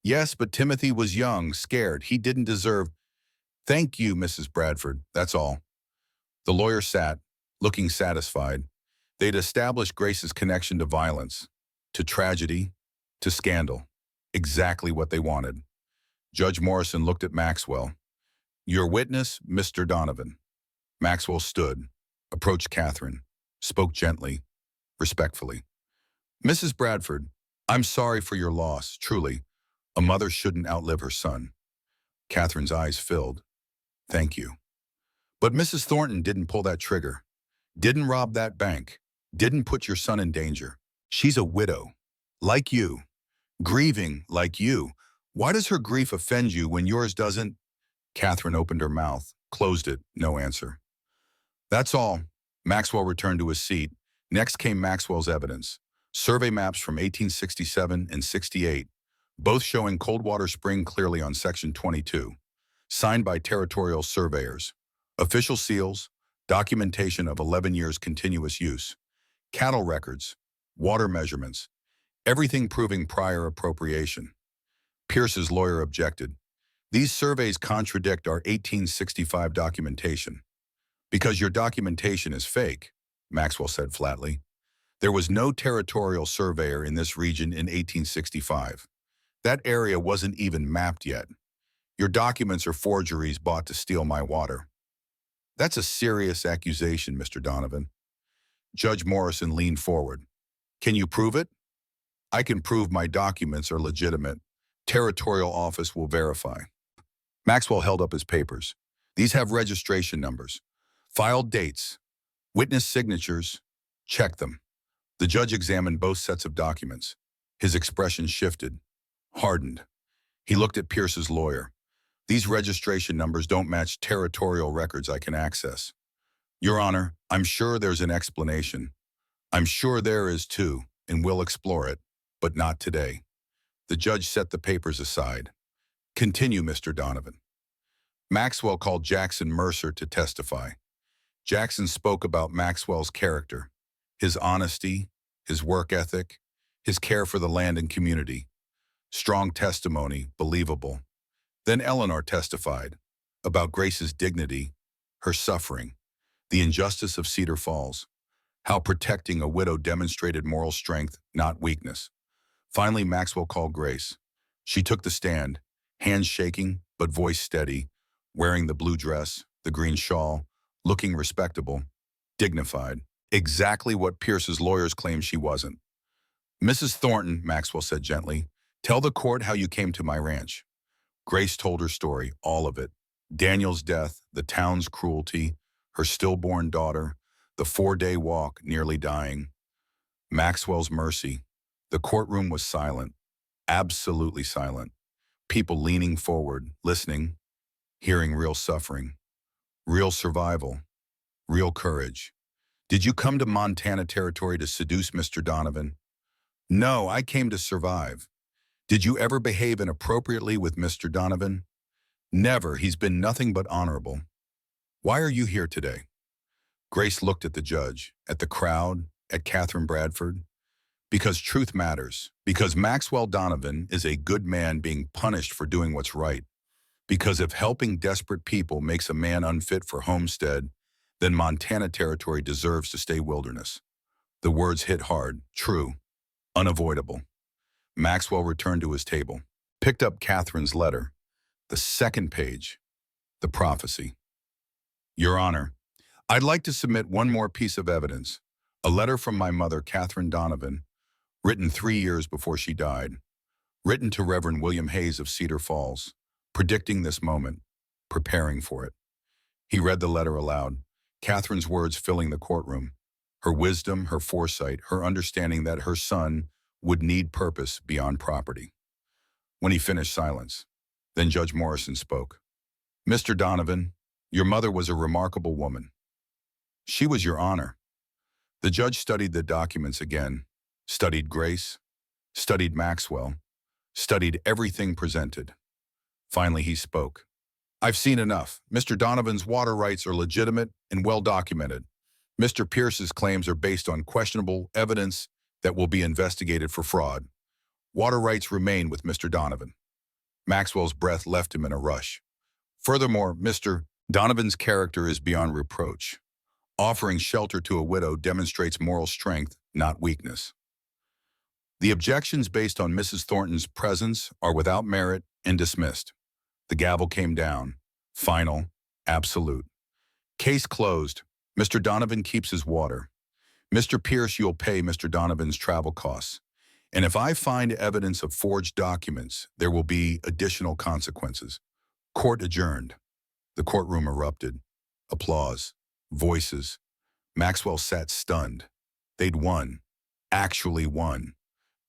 Yes, but Timothy was young, scared. He didn't deserve. Thank you, Mrs. Bradford. That's all. The lawyer sat, looking satisfied. They'd established Grace's connection to violence, to tragedy, to scandal. Exactly what they wanted. Judge Morrison looked at Maxwell. Your witness, Mr. Donovan. Maxwell stood, approached Catherine, spoke gently, respectfully. Mrs. Bradford, I'm sorry for your loss, truly. A mother shouldn't outlive her son. Catherine's eyes filled. Thank you. But Mrs. Thornton didn't pull that trigger, didn't rob that bank, didn't put your son in danger. She's a widow, like you, grieving like you. Why does her grief offend you when yours doesn't? Catherine opened her mouth, closed it, no answer. That's all. Maxwell returned to his seat. Next came Maxwell's evidence. Survey maps from 1867 and 68, both showing Coldwater Spring clearly on Section 22, signed by territorial surveyors. Official seals, documentation of 11 years continuous use, cattle records, water measurements, everything proving prior appropriation. Pierce's lawyer objected. These surveys contradict our 1865 documentation. Because your documentation is fake, Maxwell said flatly. There was no territorial surveyor in this region in 1865. That area wasn't even mapped yet. Your documents are forgeries bought to steal my water. That's a serious accusation, Mr. Donovan. Judge Morrison leaned forward. Can you prove it? I can prove my documents are legitimate. Territorial office will verify. Maxwell held up his papers. These have registration numbers, filed dates, witness signatures. Check them. The judge examined both sets of documents. His expression shifted, hardened. He looked at Pierce's lawyer. These registration numbers don't match territorial records I can access. Your Honor, I'm sure there's an explanation. I'm sure there is too, and we'll explore it, but not today. The judge set the papers aside. Continue, Mr. Donovan. Maxwell called Jackson Mercer to testify. Jackson spoke about Maxwell's character, his honesty, his work ethic, his care for the land and community. Strong testimony, believable. Then Eleanor testified about Grace's dignity, her suffering, the injustice of Cedar Falls, how protecting a widow demonstrated moral strength, not weakness. Finally, Maxwell called Grace. She took the stand, hands shaking but voice steady, wearing the blue dress, the green shawl, looking respectable, dignified, exactly what Pierce's lawyers claimed she wasn't. Mrs. Thornton, Maxwell said gently, tell the court how you came to my ranch. Grace told her story, all of it. Daniel's death, the town's cruelty, her stillborn daughter, the 4-day walk, nearly dying. Maxwell's mercy. The courtroom was silent, absolutely silent. People leaning forward, listening, hearing real suffering, real survival, real courage. Did you come to Montana Territory to seduce Mr. Donovan? No, I came to survive. Did you ever behave inappropriately with Mr. Donovan? Never. He's been nothing but honorable. Why are you here today? Grace looked at the judge, at the crowd, at Catherine Bradford. Because truth matters. Because Maxwell Donovan is a good man being punished for doing what's right. Because if helping desperate people makes a man unfit for homestead, then Montana Territory deserves to stay wilderness. The words hit hard, true, unavoidable. Maxwell returned to his table, picked up Catherine's letter, the second page, the prophecy. Your Honor, I'd like to submit one more piece of evidence, a letter from my mother, Catherine Donovan, written 3 years before she died, written to Reverend William Hayes of Cedar Falls, predicting this moment, preparing for it. He read the letter aloud, Catherine's words filling the courtroom, her wisdom, her foresight, her understanding that her son would need purpose beyond property. When he finished, silence. Then Judge Morrison spoke. Mr. Donovan, your mother was a remarkable woman. She was your honor. The judge studied the documents again, studied Grace, studied Maxwell, studied everything presented. Finally, he spoke. I've seen enough. Mr. Donovan's water rights are legitimate and well documented. Mr. Pierce's claims are based on questionable evidence that will be investigated for fraud. Water rights remain with Mr. Donovan. Maxwell's breath left him in a rush. Furthermore, Mr. Donovan's character is beyond reproach. Offering shelter to a widow demonstrates moral strength, not weakness. The objections based on Mrs. Thornton's presence are without merit and dismissed. The gavel came down. Final, absolute. Case closed. Mr. Donovan keeps his water. Mr. Pierce, you'll pay Mr. Donovan's travel costs. And if I find evidence of forged documents, there will be additional consequences. Court adjourned. The courtroom erupted. Applause. Voices. Maxwell sat stunned. They'd won. Actually won.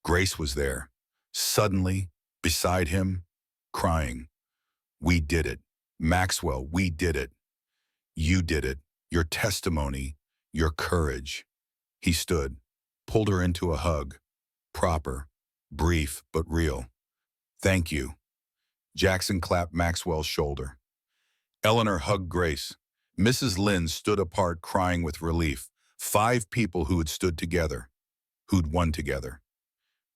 Grace was there. Suddenly, beside him, crying. We did it. Maxwell, we did it. You did it. Your testimony, your courage. He stood, pulled her into a hug. Proper, brief, but real. Thank you. Jackson clapped Maxwell's shoulder. Eleanor hugged Grace. Mrs. Lynn stood apart, crying with relief. 5 people who had stood together, who'd won together.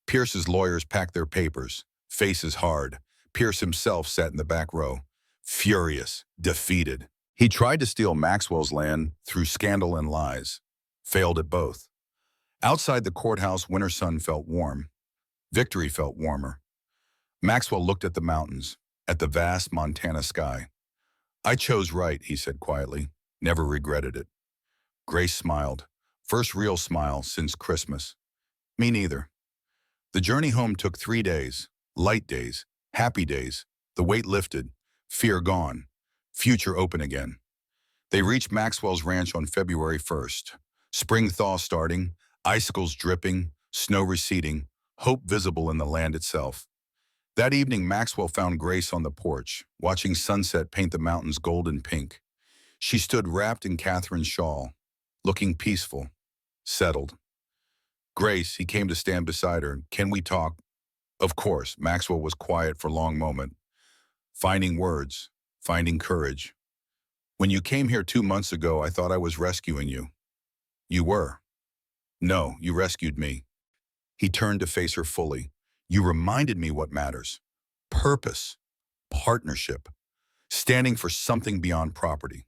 Pierce's lawyers packed their papers, faces hard. Pierce himself sat in the back row, furious, defeated. He tried to steal Maxwell's land through scandal and lies, failed at both. Outside the courthouse, winter sun felt warm. Victory felt warmer. Maxwell looked at the mountains, at the vast Montana sky. I chose right, he said quietly, never regretted it. Grace smiled, first real smile since Christmas. Me neither. The journey home took 3 days, light days, happy days, the weight lifted, fear gone, future open again. They reached Maxwell's ranch on February 1st. Spring thaw starting, icicles dripping, snow receding, hope visible in the land itself. That evening, Maxwell found Grace on the porch, watching sunset paint the mountains gold and pink. She stood wrapped in Catherine's shawl, looking peaceful, settled. Grace, he came to stand beside her. Can we talk? Of course. Maxwell was quiet for a long moment, finding words, finding courage. When you came here 2 months ago, I thought I was rescuing you. You were. No, you rescued me. He turned to face her fully. You reminded me what matters. Purpose, partnership, standing for something beyond property.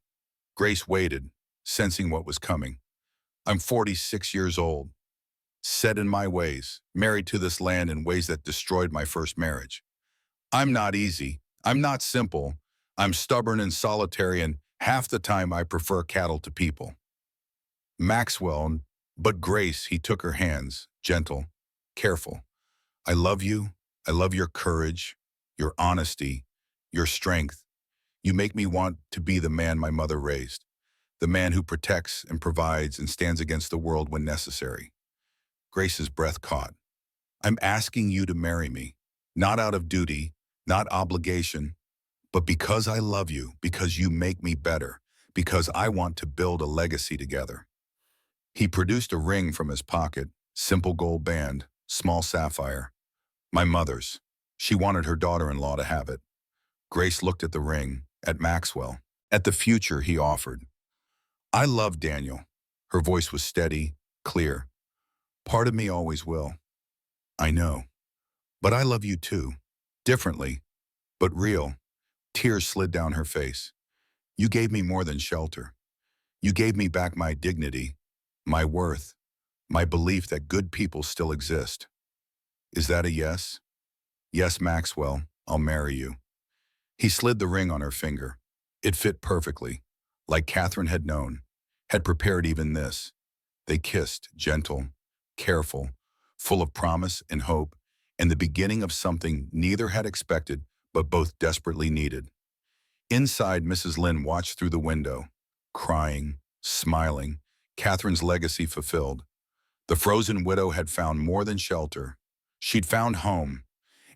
Grace waited, sensing what was coming. I'm 46 years old, set in my ways, married to this land in ways that destroyed my first marriage. I'm not easy. I'm not simple. I'm stubborn and solitary, and half the time I prefer cattle to people. Maxwell, but Grace, he took her hands, gentle, careful. I love you. I love your courage, your honesty, your strength. You make me want to be the man my mother raised, the man who protects and provides and stands against the world when necessary. Grace's breath caught. I'm asking you to marry me, not out of duty, not obligation, but because I love you, because you make me better, because I want to build a legacy together. He produced a ring from his pocket, simple gold band, small sapphire. My mother's. She wanted her daughter-in-law to have it. Grace looked at the ring, at Maxwell. At the future, he offered. I love Daniel. Her voice was steady, clear. Part of me always will. I know. But I love you too. Differently, but real. Tears slid down her face. You gave me more than shelter. You gave me back my dignity, my worth, my belief that good people still exist. Is that a yes? Yes, Maxwell, I'll marry you. He slid the ring on her finger. It fit perfectly, like Catherine had known, had prepared even this. They kissed, gentle, careful, full of promise and hope, and the beginning of something neither had expected but both desperately needed. Inside, Mrs. Lynn watched through the window, crying, smiling, Catherine's legacy fulfilled. The frozen widow had found more than shelter. She'd found home,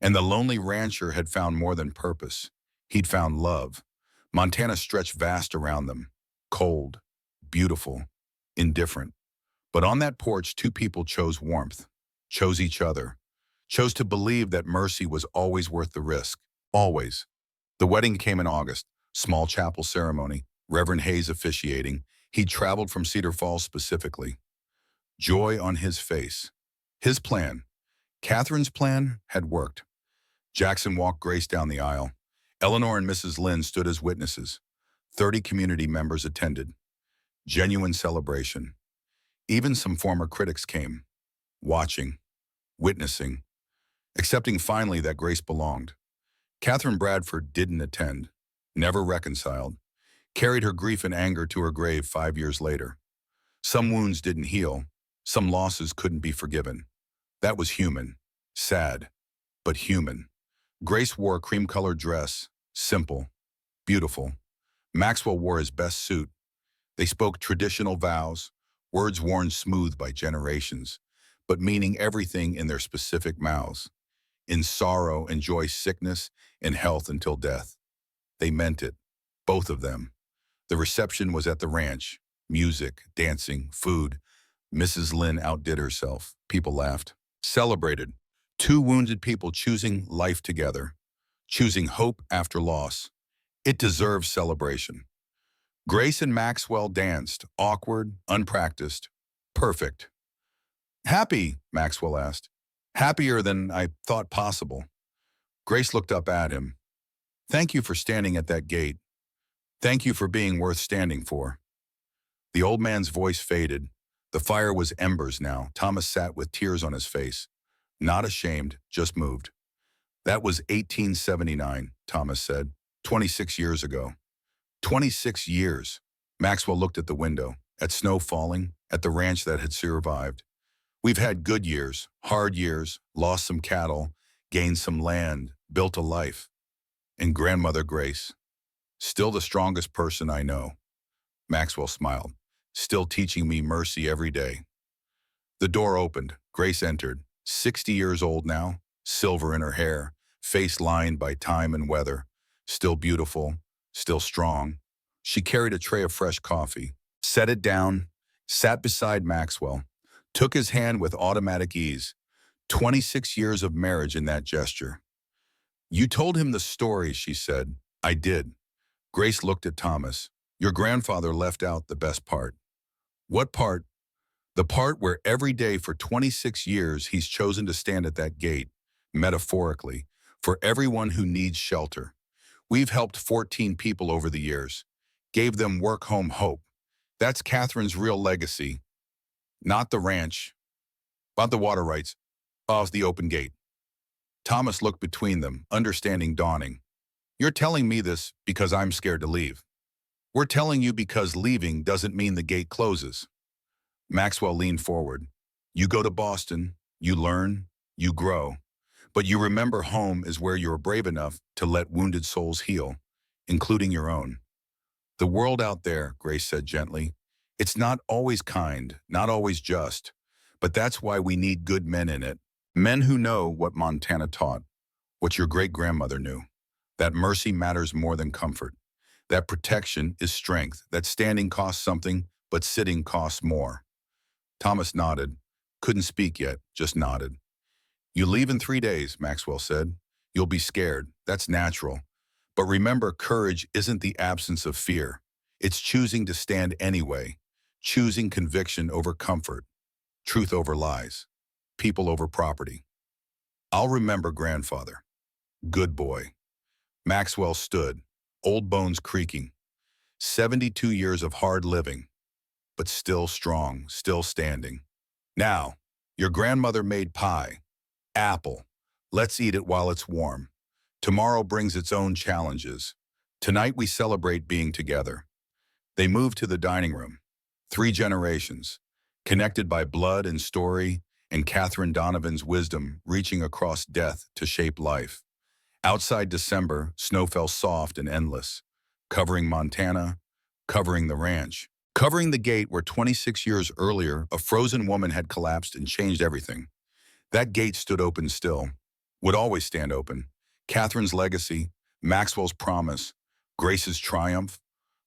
and the lonely rancher had found more than purpose. He'd found love. Montana stretched vast around them, cold, beautiful, indifferent. But on that porch, two people chose warmth, chose each other, chose to believe that mercy was always worth the risk, always. The wedding came in August, small chapel ceremony, Reverend Hayes officiating. He'd traveled from Cedar Falls specifically. Joy on his face. His plan, Catherine's plan, had worked. Jackson walked Grace down the aisle. Eleanor and Mrs. Lynn stood as witnesses. 30 community members attended. Genuine celebration. Even some former critics came, watching, witnessing, accepting finally that Grace belonged. Catherine Bradford didn't attend, never reconciled, carried her grief and anger to her grave 5 years later. Some wounds didn't heal, some losses couldn't be forgiven. That was human, sad, but human. Grace wore a cream-colored dress, simple, beautiful. Maxwell wore his best suit. They spoke traditional vows, words worn smooth by generations, but meaning everything in their specific mouths. In sorrow, and joy, sickness, and health until death. They meant it, both of them. The reception was at the ranch. Music, dancing, food. Mrs. Lynn outdid herself. People laughed. Celebrated. Two wounded people choosing life together. Choosing hope after loss. It deserves celebration. Grace and Maxwell danced, awkward, unpracticed, perfect. Happy, Maxwell asked. Happier than I thought possible. Grace looked up at him. Thank you for standing at that gate. Thank you for being worth standing for. The old man's voice faded. The fire was embers now. Thomas sat with tears on his face. Not ashamed, just moved. That was 1879, Thomas said. 26 years ago. 26 years. Maxwell looked at the window, at snow falling, at the ranch that had survived. We've had good years, hard years, lost some cattle, gained some land, built a life. And Grandmother Grace, still the strongest person I know. Maxwell smiled, still teaching me mercy every day. The door opened. Grace entered, 60 years old now, silver in her hair, face lined by time and weather, still beautiful, still strong. She carried a tray of fresh coffee, set it down, sat beside Maxwell, took his hand with automatic ease. 26 years of marriage in that gesture. You told him the story, she said. I did. Grace looked at Thomas. Your grandfather left out the best part. What part? The part where every day for 26 years he's chosen to stand at that gate, metaphorically, for everyone who needs shelter. We've helped 14 people over the years, gave them work, home, hope. That's Catherine's real legacy. Not the ranch, but the water rights, off the open gate. Thomas looked between them, understanding dawning. You're telling me this because I'm scared to leave. We're telling you because leaving doesn't mean the gate closes. Maxwell leaned forward. You go to Boston, you learn, you grow. But you remember home is where you're brave enough to let wounded souls heal, including your own. The world out there, Grace said gently, it's not always kind, not always just, but that's why we need good men in it. Men who know what Montana taught, what your great-grandmother knew, that mercy matters more than comfort, that protection is strength, that standing costs something, but sitting costs more. Thomas nodded, couldn't speak yet, just nodded. You leave in 3 days, Maxwell said. You'll be scared, that's natural. But remember, courage isn't the absence of fear. It's choosing to stand anyway, choosing conviction over comfort, truth over lies, people over property. I'll remember grandfather. Good boy. Maxwell stood, old bones creaking, 72 years of hard living, but still strong, still standing. Now, your grandmother made pie, apple. Let's eat it while it's warm. Tomorrow brings its own challenges. Tonight we celebrate being together. They moved to the dining room. 3 generations, connected by blood and story, and Catherine Donovan's wisdom reaching across death to shape life. Outside December, snow fell soft and endless, covering Montana, covering the ranch, covering the gate where 26 years earlier a frozen woman had collapsed and changed everything. That gate stood open still, would always stand open. Catherine's legacy, Maxwell's promise, Grace's triumph.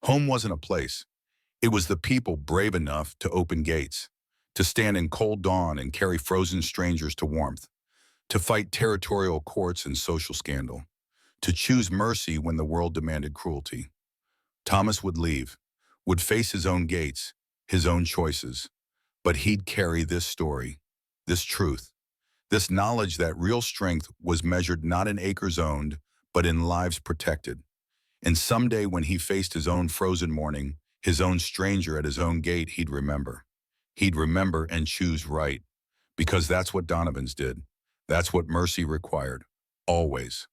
Home wasn't a place. It was the people brave enough to open gates, to stand in cold dawn and carry frozen strangers to warmth, to fight territorial courts and social scandal, to choose mercy when the world demanded cruelty. Thomas would leave, would face his own gates, his own choices, but he'd carry this story, this truth, this knowledge that real strength was measured not in acres owned, but in lives protected. And someday when he faced his own frozen morning, his own stranger at his own gate, he'd remember. He'd remember and choose right, because that's what Donovans did. That's what mercy required, always.